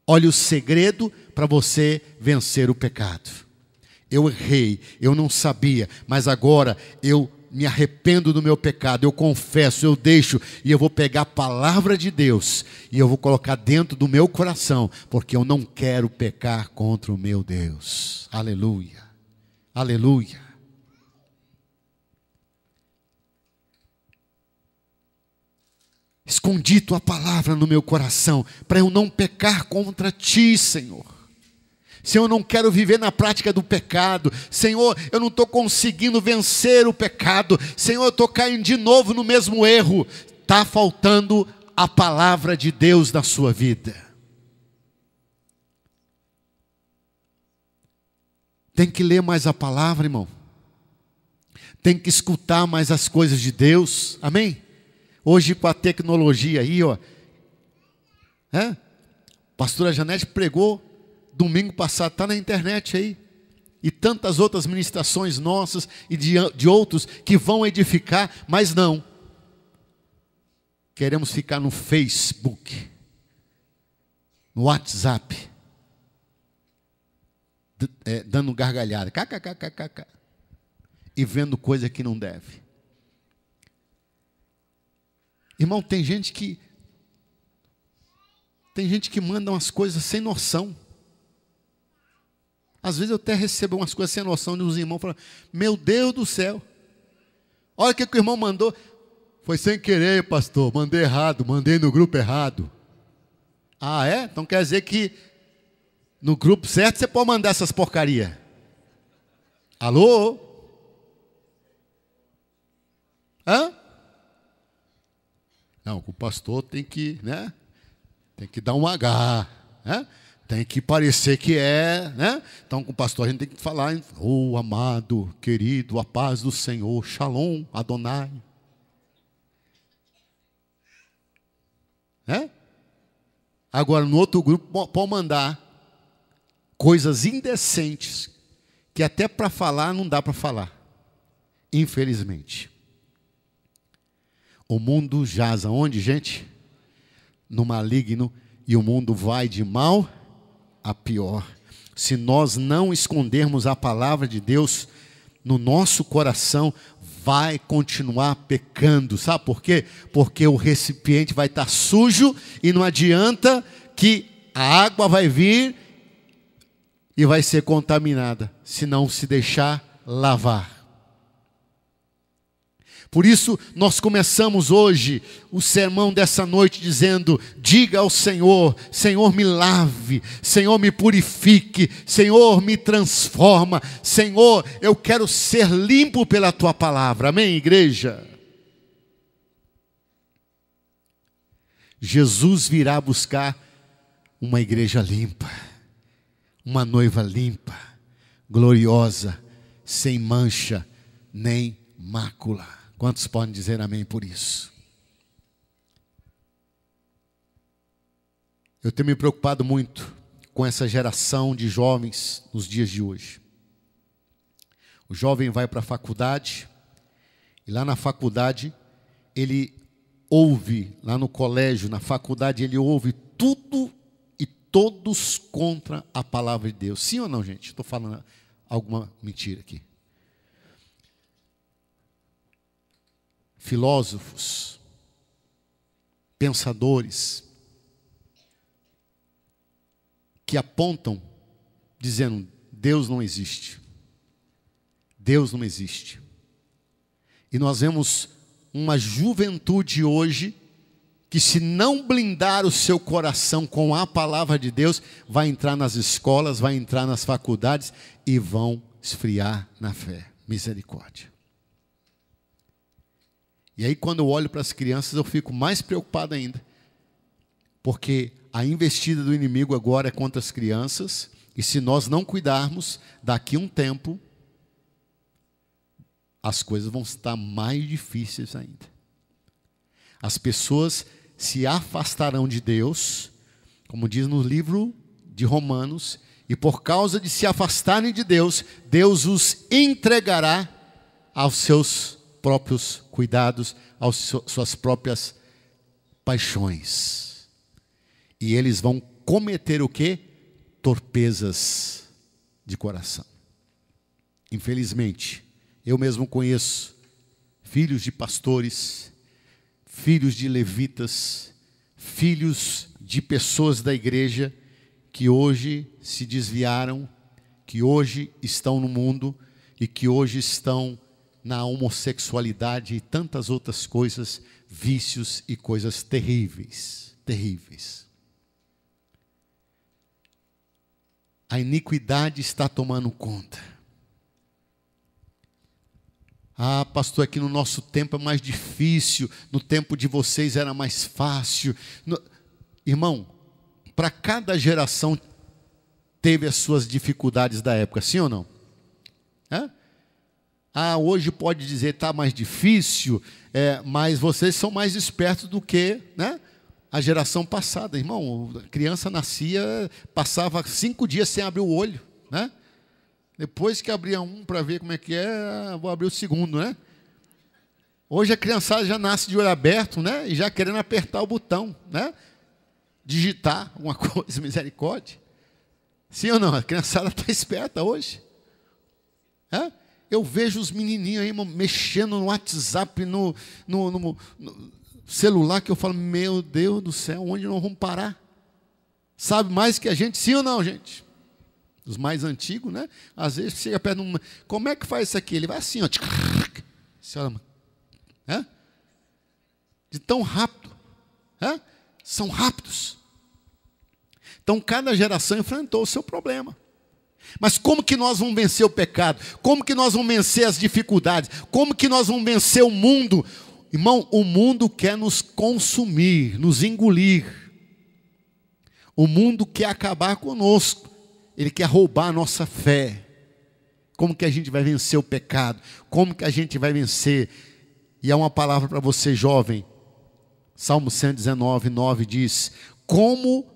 Olha o segredo para você vencer o pecado. Eu errei, eu não sabia, mas agora eu me arrependo do meu pecado, eu confesso, eu deixo, e eu vou pegar a palavra de Deus, e eu vou colocar dentro do meu coração, porque eu não quero pecar contra o meu Deus. Aleluia, aleluia. Escondi tua palavra no meu coração, para eu não pecar contra ti, Senhor. Senhor, eu não quero viver na prática do pecado. Senhor, eu não estou conseguindo vencer o pecado. Senhor, eu estou caindo de novo no mesmo erro. Está faltando a palavra de Deus na sua vida. Tem que ler mais a palavra, irmão. Tem que escutar mais as coisas de Deus. Amém? Hoje com a tecnologia aí, ó. Pastora Janete pregou domingo passado, está na internet aí. E tantas outras ministrações nossas e de outros que vão edificar, mas não. Queremos ficar no Facebook, no WhatsApp, dando gargalhada, kkkk, e vendo coisa que não deve. Irmão, tem gente que manda umas coisas sem noção. Às vezes eu até recebo umas coisas sem noção de uns irmãos falando: meu Deus do céu, olha o que o irmão mandou. Foi sem querer, pastor, mandei errado, mandei no grupo errado. Ah, é? Então quer dizer que no grupo certo você pode mandar essas porcarias. Alô? Não, o pastor tem que, né? Tem que dar um H, né? Tem que parecer que é, né? Então com o pastor a gente tem que falar: oh, amado, querido, a paz do Senhor, Shalom, Adonai. Agora no outro grupo pode mandar coisas indecentes, que até para falar não dá para falar, infelizmente. O mundo jaz aonde, gente? No maligno, e o mundo vai de mal a pior. Se nós não escondermos a palavra de Deus no nosso coração, vai continuar pecando. Sabe por quê? Porque o recipiente vai estar sujo e não adianta que a água vai vir e vai ser contaminada, se não se deixar lavar. Por isso, nós começamos hoje o sermão dessa noite dizendo: diga ao Senhor: Senhor, me lave, Senhor, me purifique, Senhor, me transforma, Senhor, eu quero ser limpo pela tua palavra. Amém, igreja? Jesus virá buscar uma igreja limpa, uma noiva limpa, gloriosa, sem mancha nem mácula. Quantos podem dizer amém por isso? Eu tenho me preocupado muito com essa geração de jovens nos dias de hoje. O jovem vai para a faculdade, e lá na faculdade ele ouve, lá no colégio, na faculdade, ele ouve tudo e todos contra a palavra de Deus. Sim ou não, gente? Estou falando alguma mentira aqui. Filósofos, pensadores, que apontam, dizendo: Deus não existe. Deus não existe. E nós vemos uma juventude hoje que se não blindar o seu coração com a palavra de Deus, vai entrar nas escolas, vai entrar nas faculdades e vão esfriar na fé. Misericórdia. E aí quando eu olho para as crianças, eu fico mais preocupado ainda. Porque a investida do inimigo agora é contra as crianças, e se nós não cuidarmos, daqui a um tempo, as coisas vão estar mais difíceis ainda. As pessoas se afastarão de Deus, como diz no livro de Romanos, e por causa de se afastarem de Deus, Deus os entregará aos seus próprios cuidados, às suas próprias paixões. E eles vão cometer o quê? Torpezas de coração. Infelizmente, eu mesmo conheço filhos de pastores, filhos de levitas, filhos de pessoas da igreja que hoje se desviaram, que hoje estão no mundo e que hoje estão na homossexualidade e tantas outras coisas, vícios e coisas terríveis, terríveis. A iniquidade está tomando conta. Ah, pastor, aqui no nosso tempo é mais difícil, no tempo de vocês era mais fácil. Irmão, para cada geração teve as suas dificuldades da época, sim ou não? Ah, hoje pode dizer está mais difícil, mas vocês são mais espertos do que, né, a geração passada. Irmão, a criança nascia, passava 5 dias sem abrir o olho, né? Depois que abria um para ver como é que é, vou abrir o segundo, né? Hoje a criançada já nasce de olho aberto, né? E já querendo apertar o botão, né? Digitar alguma coisa, misericórdia. Sim ou não? A criançada está esperta hoje. Eu vejo os menininhos aí mexendo no WhatsApp, no celular, que eu falo, meu Deus do céu, onde nós vamos parar? Sabe mais que a gente, sim ou não, gente? Os mais antigos, né? Às vezes chega perto de uma... Como é que faz isso aqui? Ele vai assim, ó. De tão rápido. São rápidos. Então, cada geração enfrentou o seu problema. Mas como que nós vamos vencer o pecado? Como que nós vamos vencer as dificuldades? Como que nós vamos vencer o mundo? Irmão, o mundo quer nos consumir, nos engolir. O mundo quer acabar conosco. Ele quer roubar a nossa fé. Como que a gente vai vencer o pecado? Como que a gente vai vencer? E há uma palavra para você, jovem. Salmo 119, 9 diz: como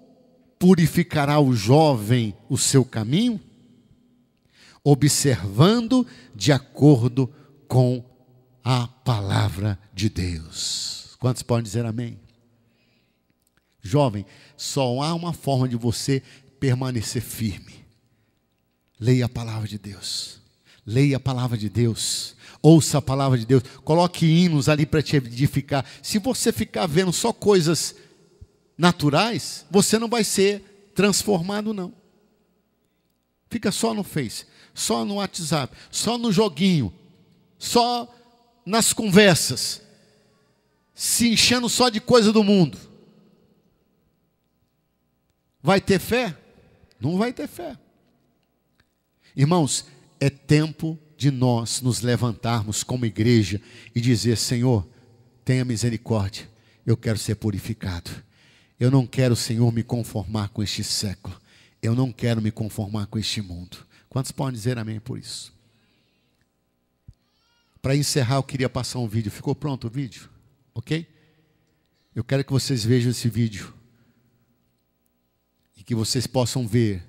purificará o jovem o seu caminho? Observando de acordo com a palavra de Deus. Quantos podem dizer amém? Jovem, só há uma forma de você permanecer firme. Leia a palavra de Deus. Leia a palavra de Deus. Ouça a palavra de Deus. Coloque hinos ali para te edificar. Se você ficar vendo só coisas naturais, você não vai ser transformado, não. Fica só no Face, só no WhatsApp, só no joguinho, só nas conversas, se enchendo só de coisa do mundo. Vai ter fé? Não vai ter fé. Irmãos, é tempo de nós nos levantarmos como igreja e dizer: Senhor, tenha misericórdia, eu quero ser purificado. Eu não quero, Senhor, me conformar com este século. Eu não quero me conformar com este mundo. Quantos podem dizer amém por isso? Para encerrar, eu queria passar um vídeo. Ficou pronto o vídeo? Ok? Eu quero que vocês vejam esse vídeo. E que vocês possam ver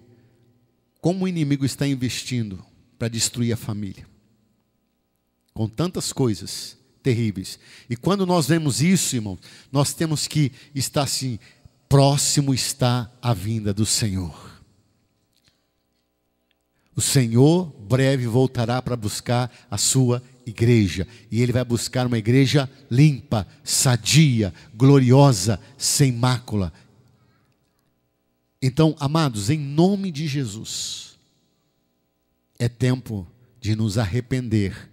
como o inimigo está investindo para destruir a família. Com tantas coisas terríveis. E quando nós vemos isso, irmão, nós temos que estar assim: próximo está a vinda do Senhor. O Senhor breve voltará para buscar a sua igreja. E Ele vai buscar uma igreja limpa, sadia, gloriosa, sem mácula. Então, amados, em nome de Jesus, é tempo de nos arrepender.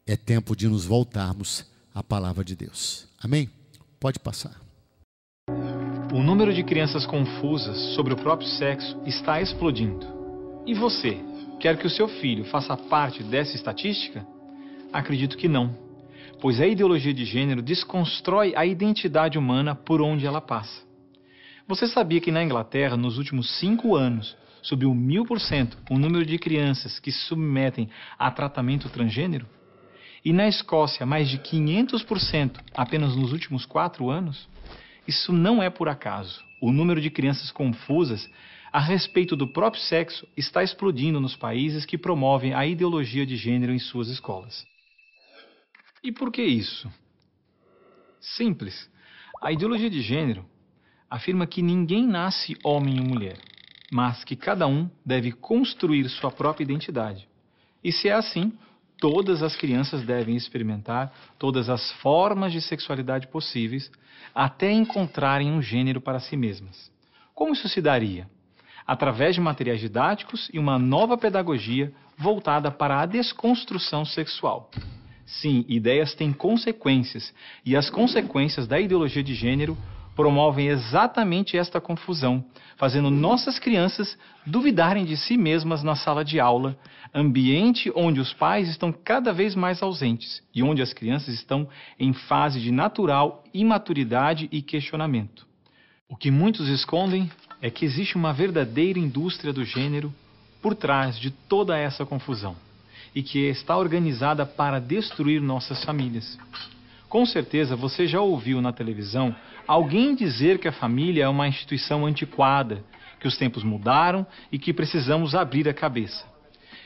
É tempo de nos voltarmos à palavra de Deus. Amém? Pode passar. O número de crianças confusas sobre o próprio sexo está explodindo. E você, quer que o seu filho faça parte dessa estatística? Acredito que não, pois a ideologia de gênero desconstrói a identidade humana por onde ela passa. Você sabia que na Inglaterra, nos últimos 5 anos, subiu 1000% o número de crianças que se submetem a tratamento transgênero? E na Escócia, mais de 500% apenas nos últimos 4 anos? Isso não é por acaso. O número de crianças confusas a respeito do próprio sexo está explodindo nos países que promovem a ideologia de gênero em suas escolas. E por que isso? Simples. A ideologia de gênero afirma que ninguém nasce homem ou mulher, mas que cada um deve construir sua própria identidade. E se é assim, todas as crianças devem experimentar todas as formas de sexualidade possíveis até encontrarem um gênero para si mesmas. Como isso se daria? Através de materiais didáticos e uma nova pedagogia voltada para a desconstrução sexual. Sim, ideias têm consequências, e as consequências da ideologia de gênero promovem exatamente esta confusão, fazendo nossas crianças duvidarem de si mesmas na sala de aula, ambiente onde os pais estão cada vez mais ausentes e onde as crianças estão em fase de natural imaturidade e questionamento. O que muitos escondem é que existe uma verdadeira indústria do gênero por trás de toda essa confusão e que está organizada para destruir nossas famílias. Com certeza você já ouviu na televisão alguém dizer que a família é uma instituição antiquada, que os tempos mudaram e que precisamos abrir a cabeça.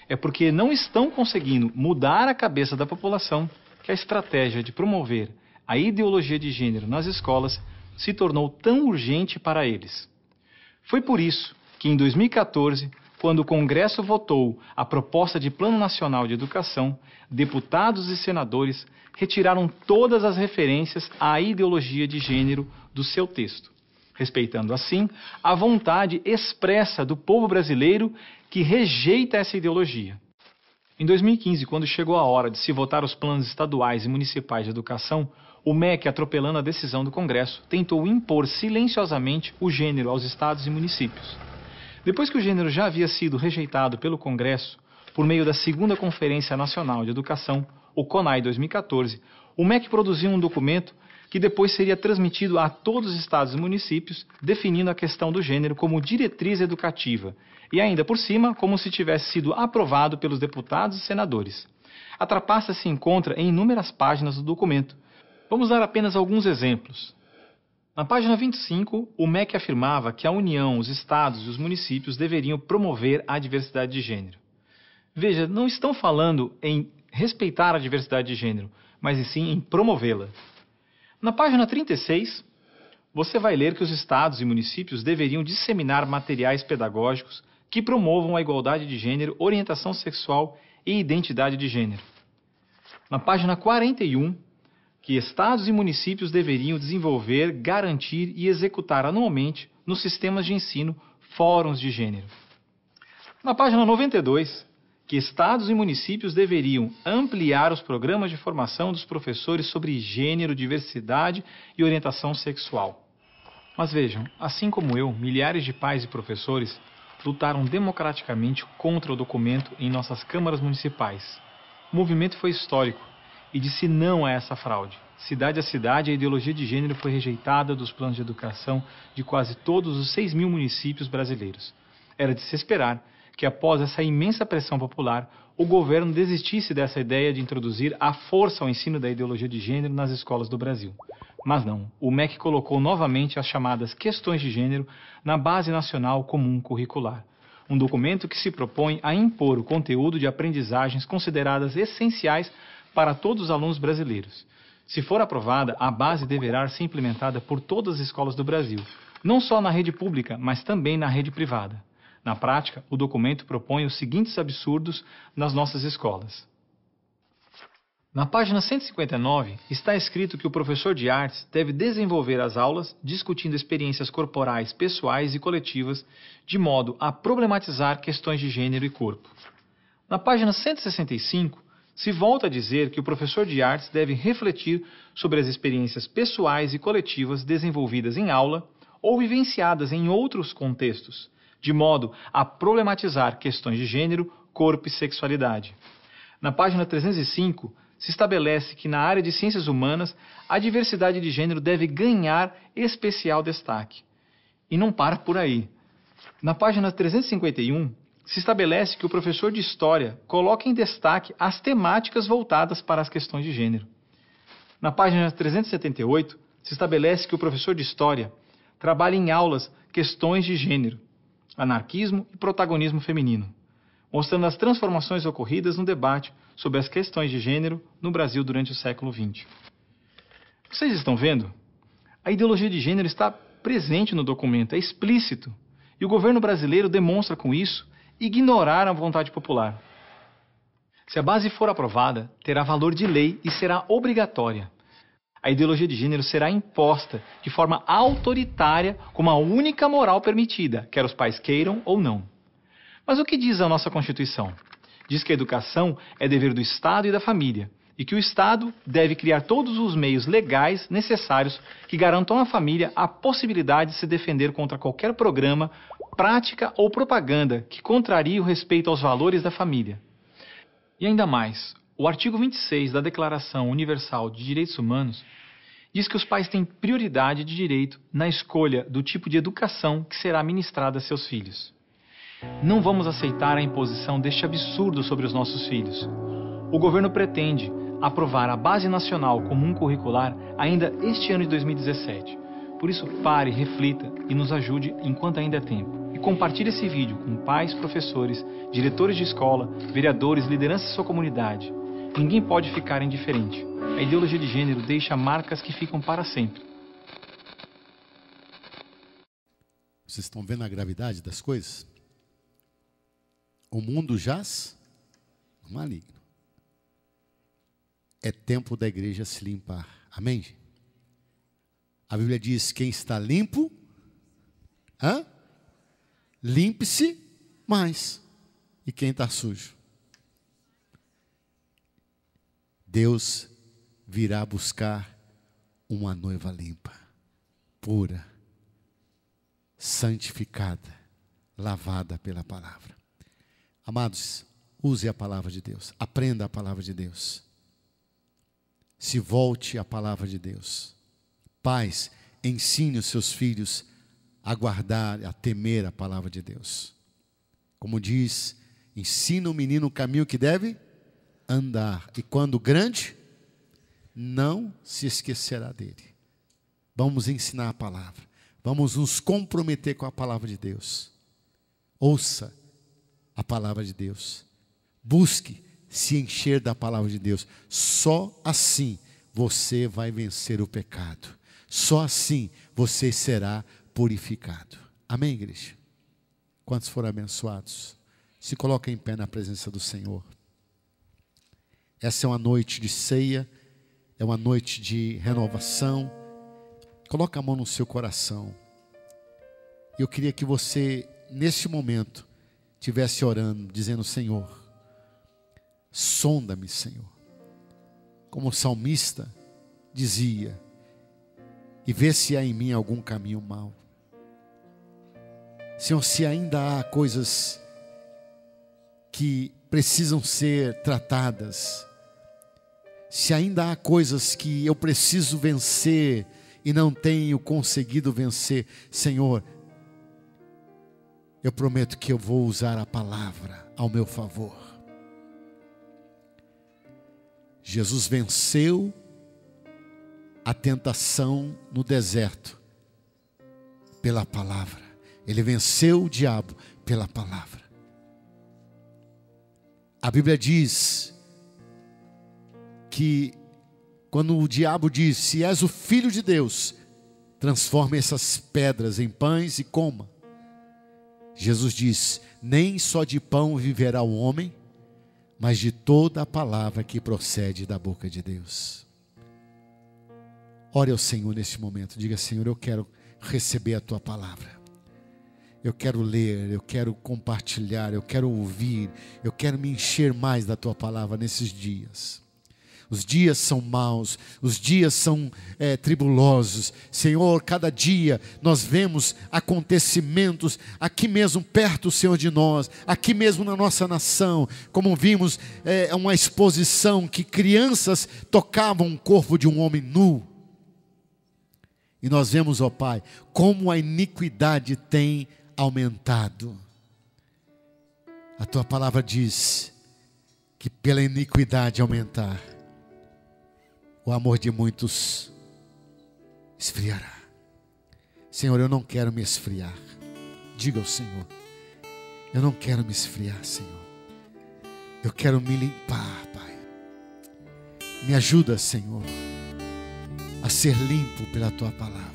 É porque não estão conseguindo mudar a cabeça da população que a estratégia de promover a ideologia de gênero nas escolas se tornou tão urgente para eles. Foi por isso que em 2014, quando o Congresso votou a proposta de Plano Nacional de Educação, deputados e senadores retiraram todas as referências à ideologia de gênero do seu texto, respeitando assim a vontade expressa do povo brasileiro que rejeita essa ideologia. Em 2015, quando chegou a hora de se votar os planos estaduais e municipais de educação, o MEC, atropelando a decisão do Congresso, tentou impor silenciosamente o gênero aos estados e municípios. Depois que o gênero já havia sido rejeitado pelo Congresso, por meio da Segunda Conferência Nacional de Educação, o CONAE 2014, o MEC produziu um documento que depois seria transmitido a todos os estados e municípios, definindo a questão do gênero como diretriz educativa, e ainda por cima, como se tivesse sido aprovado pelos deputados e senadores. A trapaça se encontra em inúmeras páginas do documento. Vamos dar apenas alguns exemplos. Na página 25, o MEC afirmava que a União, os estados e os municípios deveriam promover a diversidade de gênero. Veja, não estão falando em respeitar a diversidade de gênero, mas sim em promovê-la. Na página 36, você vai ler que os estados e municípios deveriam disseminar materiais pedagógicos que promovam a igualdade de gênero, orientação sexual e identidade de gênero. Na página 41, que estados e municípios deveriam desenvolver, garantir e executar anualmente nos sistemas de ensino fóruns de gênero. Na página 92, que estados e municípios deveriam ampliar os programas de formação dos professores sobre gênero, diversidade e orientação sexual. Mas vejam, assim como eu, milhares de pais e professores lutaram democraticamente contra o documento em nossas câmaras municipais. O movimento foi histórico e disse não a essa fraude. Cidade a cidade, a ideologia de gênero foi rejeitada dos planos de educação de quase todos os 6.000 municípios brasileiros. Era de se esperar que, após essa imensa pressão popular, o governo desistisse dessa ideia de introduzir à força o ensino da ideologia de gênero nas escolas do Brasil. Mas não, o MEC colocou novamente as chamadas questões de gênero na Base Nacional Comum Curricular, um documento que se propõe a impor o conteúdo de aprendizagens consideradas essenciais para todos os alunos brasileiros. Se for aprovada, a base deverá ser implementada por todas as escolas do Brasil, não só na rede pública, mas também na rede privada. Na prática, o documento propõe os seguintes absurdos nas nossas escolas. Na página 159, está escrito que o professor de artes deve desenvolver as aulas discutindo experiências corporais, pessoais e coletivas, de modo a problematizar questões de gênero e corpo. Na página 165, se volta a dizer que o professor de artes deve refletir sobre as experiências pessoais e coletivas desenvolvidas em aula ou vivenciadas em outros contextos, de modo a problematizar questões de gênero, corpo e sexualidade. Na página 305, se estabelece que na área de ciências humanas, a diversidade de gênero deve ganhar especial destaque. E não para por aí. Na página 351, se estabelece que o professor de História coloca em destaque as temáticas voltadas para as questões de gênero. Na página 378, se estabelece que o professor de História trabalha em aulas questões de gênero, anarquismo e protagonismo feminino, mostrando as transformações ocorridas no debate sobre as questões de gênero no Brasil durante o século XX. Vocês estão vendo? A ideologia de gênero está presente no documento, é explícito, e o governo brasileiro demonstra com isso ignorar a vontade popular. Se a base for aprovada, terá valor de lei e será obrigatória. A ideologia de gênero será imposta de forma autoritária como a única moral permitida, quer os pais queiram ou não. Mas o que diz a nossa Constituição? Diz que a educação é dever do Estado e da família, e que o Estado deve criar todos os meios legais necessários que garantam à família a possibilidade de se defender contra qualquer programa, prática ou propaganda que contrarie o respeito aos valores da família. E ainda mais, o artigo 26 da Declaração Universal de Direitos Humanos diz que os pais têm prioridade de direito na escolha do tipo de educação que será ministrada a seus filhos. Não vamos aceitar a imposição deste absurdo sobre os nossos filhos. O governo pretende aprovar a Base Nacional Comum Curricular ainda este ano de 2017. Por isso, pare, reflita e nos ajude enquanto ainda é tempo. E compartilhe esse vídeo com pais, professores, diretores de escola, vereadores, lideranças de sua comunidade. Ninguém pode ficar indiferente. A ideologia de gênero deixa marcas que ficam para sempre. Vocês estão vendo a gravidade das coisas? O mundo jaz no maligno. É tempo da igreja se limpar. Amém? A Bíblia diz: quem está limpo, limpe-se mais. E quem está sujo? Deus virá buscar uma noiva limpa, pura, santificada, lavada pela palavra. Amados, use a palavra de Deus, aprenda a palavra de Deus. Se volte à palavra de Deus. Pais, ensine os seus filhos a guardar, a temer a palavra de Deus. Como diz, ensina o menino o caminho que deve andar. E quando grande, não se esquecerá dele. Vamos ensinar a palavra. Vamos nos comprometer com a palavra de Deus. Ouça a palavra de Deus. Busque se encher da palavra de Deus. Só assim você vai vencer o pecado. Só assim você será purificado. Amém, igreja? Quantos foram abençoados? Se coloca em pé na presença do Senhor. Essa é uma noite de ceia, é uma noite de renovação. Coloca a mão no seu coração. Eu queria que você, nesse momento, estivesse orando, dizendo: Senhor, sonda-me, Senhor. Como o salmista dizia, e vê se há em mim algum caminho mau. Senhor, se ainda há coisas que precisam ser tratadas, se ainda há coisas que eu preciso vencer e não tenho conseguido vencer, Senhor, eu prometo que eu vou usar a palavra ao meu favor. Jesus venceu a tentação no deserto pela palavra. Ele venceu o diabo pela palavra. A Bíblia diz que quando o diabo diz: se és o Filho de Deus, transforme essas pedras em pães e coma. Jesus diz: nem só de pão viverá o homem, mas de toda a palavra que procede da boca de Deus. Ore ao Senhor neste momento. Diga: Senhor, eu quero receber a tua palavra. Eu quero ler, eu quero compartilhar, eu quero ouvir, eu quero me encher mais da tua palavra nesses dias. Os dias são maus, os dias são tribulosos. Senhor, cada dia nós vemos acontecimentos aqui mesmo perto, Senhor, de nós, aqui mesmo na nossa nação, como vimos uma exposição que crianças tocavam o corpo de um homem nu. E nós vemos, ó Pai, como a iniquidade tem aumentado. A tua palavra diz que pela iniquidade aumentar, o amor de muitos esfriará. Senhor, eu não quero me esfriar. Diga ao Senhor, eu não quero me esfriar, Senhor. Eu quero me limpar, Pai. Me ajuda, Senhor, a ser limpo pela tua palavra.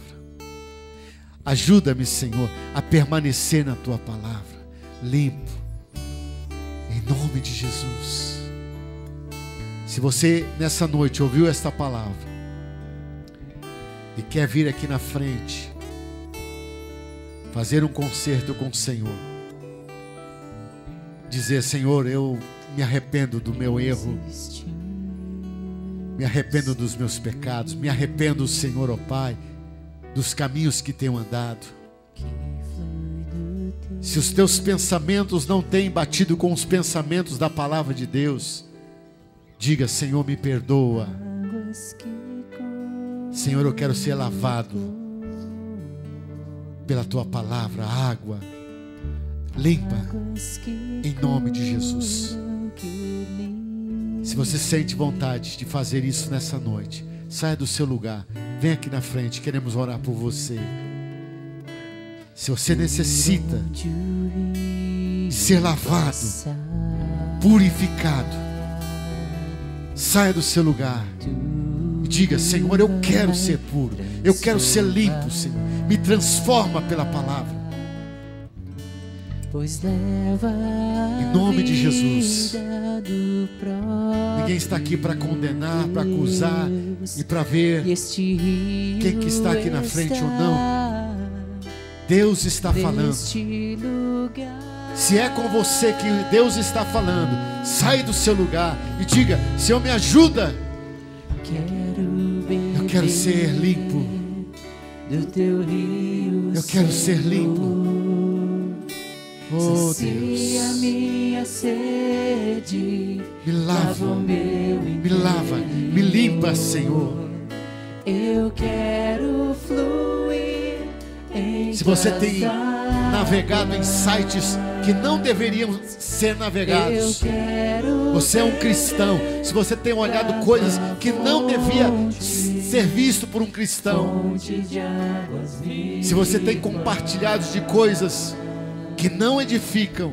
Ajuda-me, Senhor, a permanecer na tua palavra, limpo, em nome de Jesus. Se você nessa noite ouviu esta palavra e quer vir aqui na frente, fazer um concerto com o Senhor, dizer: Senhor, eu me arrependo do meu erro, me arrependo dos meus pecados, me arrependo, Senhor, ó Pai, dos caminhos que tenho andado. Se os teus pensamentos não têm batido com os pensamentos da palavra de Deus, diga: Senhor, me perdoa. Senhor, eu quero ser lavado pela tua palavra, água limpa, em nome de Jesus. Se você sente vontade de fazer isso nessa noite, saia do seu lugar, vem aqui na frente, queremos orar por você. Se você necessita ser lavado, purificado, saia do seu lugar e diga: Senhor, eu quero ser puro, eu quero ser limpo, Senhor, me transforma pela palavra. Em nome de Jesus. Ninguém está aqui para condenar, para acusar e para ver quem que está aqui na frente ou não. Deus está falando. Se é com você que Deus está falando, sai do seu lugar e diga: Senhor, me ajuda. Eu quero ser limpo. Eu quero ser limpo. Oh Deus, me lava, me limpa, Senhor. Eu quero fluir. Se você tem navegado em sites que não deveriam ser navegados, você é um cristão. Se você tem olhado coisas que não devia ser visto por um cristão, se você tem compartilhado de coisas que não edificam,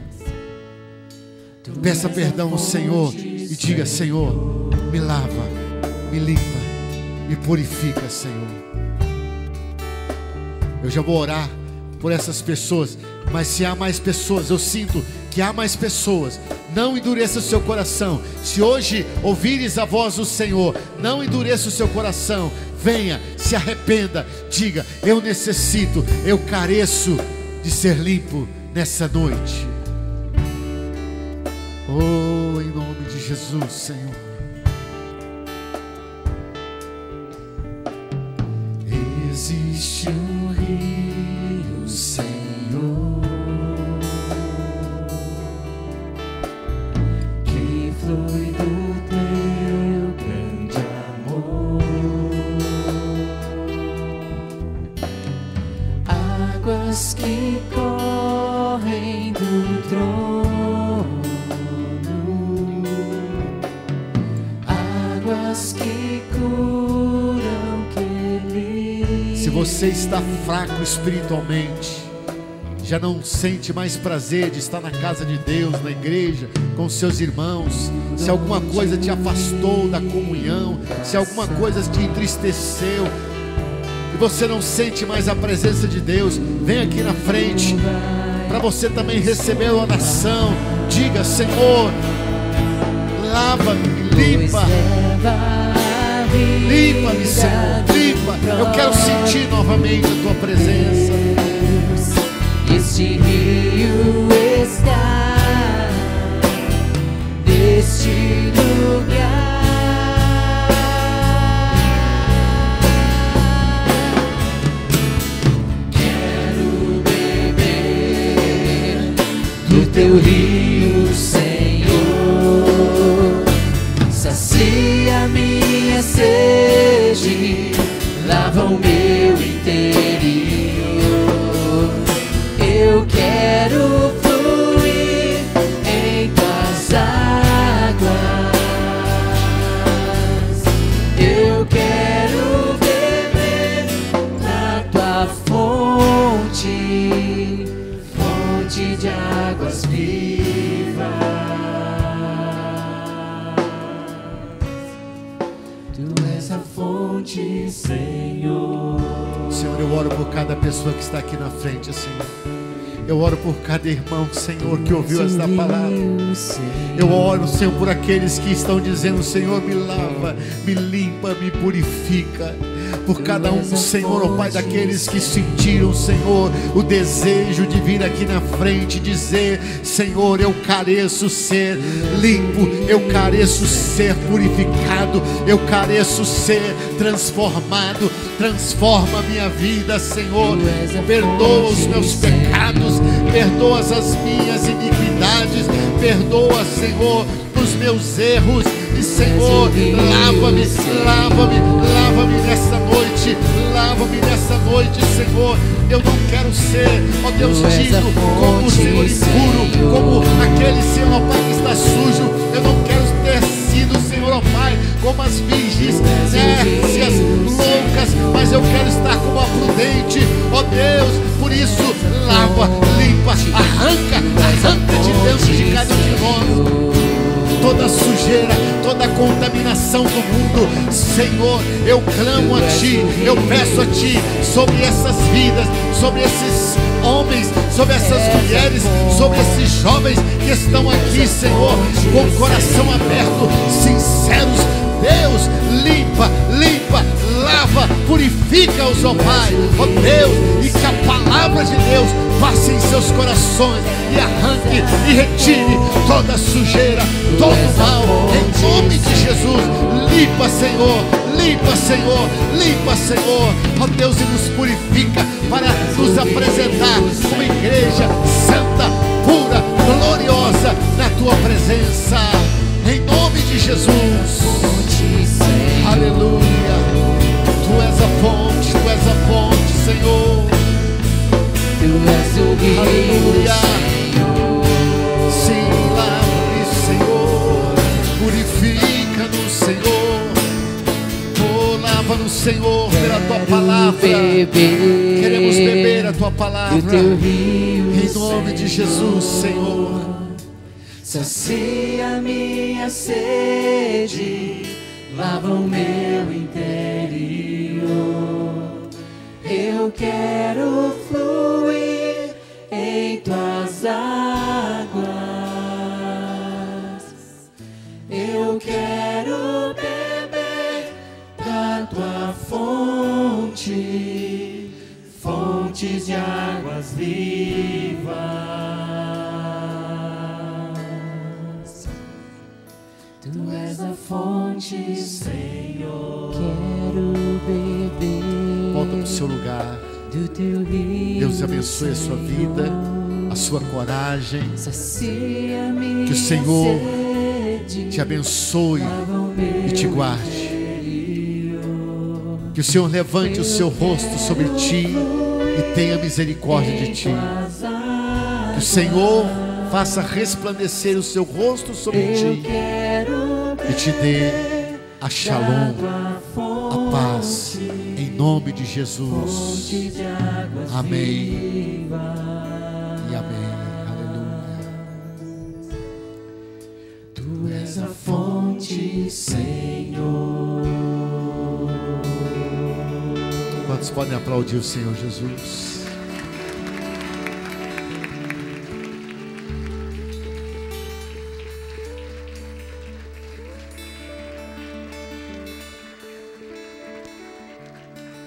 peça perdão ao Senhor e diga: Senhor, me lava, me limpa, me purifica, Senhor. Eu já vou orar por essas pessoas, mas se há mais pessoas, eu sinto que há mais pessoas, não endureça o seu coração. Se hoje ouvires a voz do Senhor, não endureça o seu coração, venha, se arrependa, diga: eu necessito, eu careço de ser limpo nessa noite. Oh, em nome de Jesus, Senhor. Existe um rio, Senhor, que flui do teu grande amor, águas que correm do trono, águas que curam, que se você está fraco espiritualmente, já não sente mais prazer de estar na casa de Deus, na igreja, com seus irmãos, se alguma coisa te afastou da comunhão, se alguma coisa te entristeceu e você não sente mais a presença de Deus, vem aqui na frente para você também receber a oração. Diga: Senhor, lava-me, limpa-me, Senhor, limpa. Eu quero sentir novamente a tua presença. este rio está neste lugar. Quero beber do teu rio, Senhor. Sacia minha sede, lava o meu interior. Eu quero fluir em tuas águas. Eu quero beber na tua fonte, fonte de águas vivas. Tu és a fonte, Senhor. Senhor, eu oro por cada pessoa que está aqui na frente, Senhor. Eu oro por cada irmão, Senhor, que ouviu esta palavra. Eu oro, Senhor, por aqueles que estão dizendo: Senhor, me lava, me limpa, me purifica. Por cada um, Senhor, ó Pai, daqueles que sentiram, Senhor, o desejo de vir aqui na frente e dizer: Senhor, eu careço ser limpo, eu careço ser purificado, eu careço ser transformado. Transforma a minha vida, Senhor. Perdoa os meus pecados, perdoa as minhas iniquidades, perdoa, Senhor, os meus erros. E, Senhor, lava-me, lava-me, lava-me nessa noite, lava-me nessa noite, Senhor. Eu não quero ser, ó Deus, tido como o Senhor impuro, como aquele, Senhor, ó Pai, que está sujo. Eu não quero ter sido, Senhor, ó Pai, como as virgens nércias, loucas, mas eu quero estar como a prudente, ó Deus. Por isso, lava, limpa, arranca de dentro de cada um de nós toda sujeira, toda contaminação do mundo. Senhor, eu clamo a Ti, eu peço a Ti sobre essas vidas, sobre esses homens, sobre essas mulheres, sobre esses jovens que estão aqui, Senhor, com o coração aberto, sinceros. Deus, limpa, limpa, lava, purifica-os, ó Pai, ó Deus, e que a palavra de Deus passe em seus corações e arranque e retire toda sujeira, todo mal, em nome de Jesus. Limpa, Senhor, limpa, Senhor, limpa, Senhor, ó Deus, e nos purifica para nos apresentar como igreja santa, pura, gloriosa na Tua presença, em nome de Jesus. Aleluia. Tu és a fonte, Tu és a fonte, Senhor. Tu és o rio, aleluia. Senhor. Sim, lava-me, Senhor. Purifica-nos, Senhor. Oh, lava-nos, Senhor, pela Tua palavra. Queremos beber a Tua palavra. Em nome de Jesus, Senhor. Sacia minha sede, lava o meu interior. Eu quero fluir em tuas águas. Eu quero beber da tua fonte, fontes de águas vivas. Tu és a fonte, Senhor. Quero beber. Volta para o seu lugar. Do teu rio, Deus abençoe a sua vida, a sua coragem. Sacia-me que o Senhor sede, te abençoe e te guarde. Que o Senhor levante o seu rosto sobre ti e tenha misericórdia de ti. Que o Senhor faça resplandecer o seu rosto sobre ti e te dê a shalom, a paz, em nome de Jesus. Amém e amém. Aleluia. Tu és a fonte, Senhor. Quantos podem aplaudir o Senhor Jesus?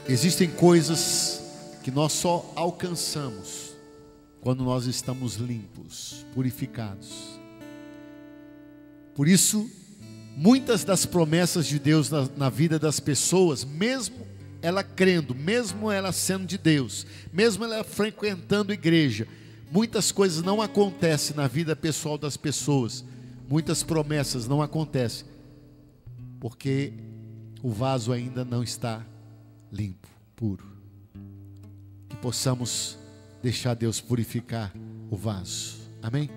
Existem coisas que nós só alcançamos quando nós estamos limpos, purificados. Por isso, muitas das promessas de Deus na vida das pessoas, mesmo ela crendo, mesmo ela sendo de Deus, mesmo ela frequentando igreja, muitas coisas não acontecem na vida pessoal das pessoas, muitas promessas não acontecem, porque o vaso ainda não está limpo, puro. Que possamos deixar Deus purificar o vaso, amém?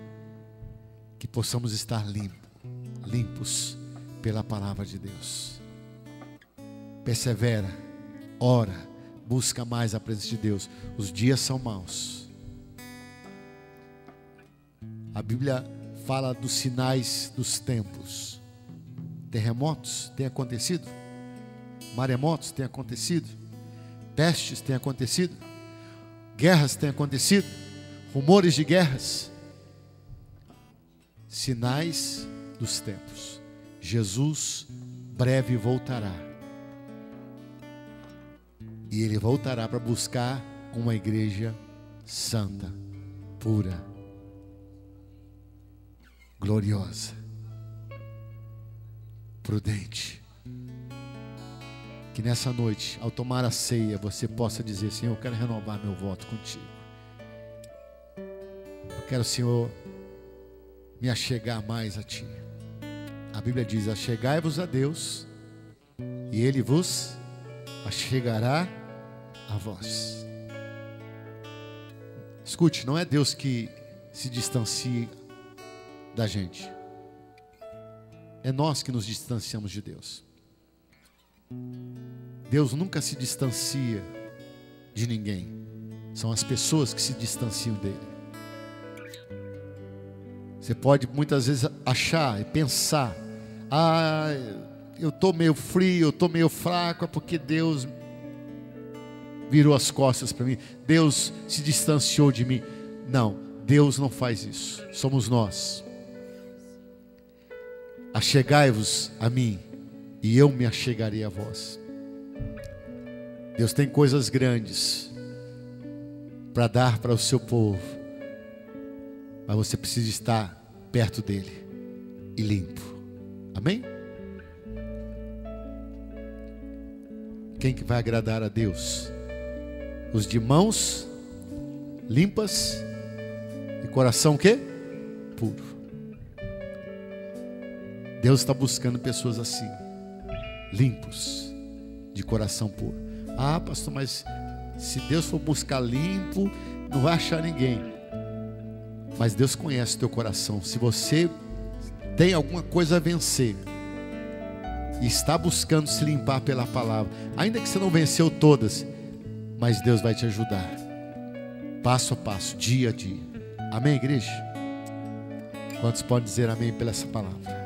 Que possamos estar limpos pela palavra de Deus. Persevera, ora, busca mais a presença de Deus. Os dias são maus. A Bíblia fala dos sinais dos tempos. Terremotos têm acontecido, maremotos têm acontecido, pestes têm acontecido, guerras têm acontecido, rumores de guerras. Sinais dos tempos. Jesus breve voltará. E Ele voltará para buscar uma igreja santa, pura, gloriosa, prudente. Que nessa noite, ao tomar a ceia, você possa dizer: Senhor, eu quero renovar meu voto contigo. Eu quero, Senhor, me achegar mais a Ti. A Bíblia diz: achegai-vos a Deus, e Ele vos achegará a vós. Escute, não é Deus que se distancia da gente. É nós que nos distanciamos de Deus. Deus nunca se distancia de ninguém. São as pessoas que se distanciam dele. Você pode muitas vezes achar e pensar: ah, eu estou meio frio, eu estou meio fraco, é porque Deus virou as costas para mim, Deus se distanciou de mim. Não, Deus não faz isso, somos nós. Achegai-vos a mim, e eu me achegarei a vós. Deus tem coisas grandes para dar para o seu povo, mas você precisa estar perto dele e limpo. Amém? Quem que vai agradar a Deus? Os de mãos limpas e coração o quê? Puro. Deus está buscando pessoas assim, limpos, de coração puro. Ah, pastor, mas se Deus for buscar limpo, não vai achar ninguém. Mas Deus conhece o teu coração. Se você tem alguma coisa a vencer e está buscando se limpar pela palavra, ainda que você não venceu todas, mas Deus vai te ajudar, passo a passo, dia a dia. Amém, igreja? Quantos podem dizer amém pela essa palavra?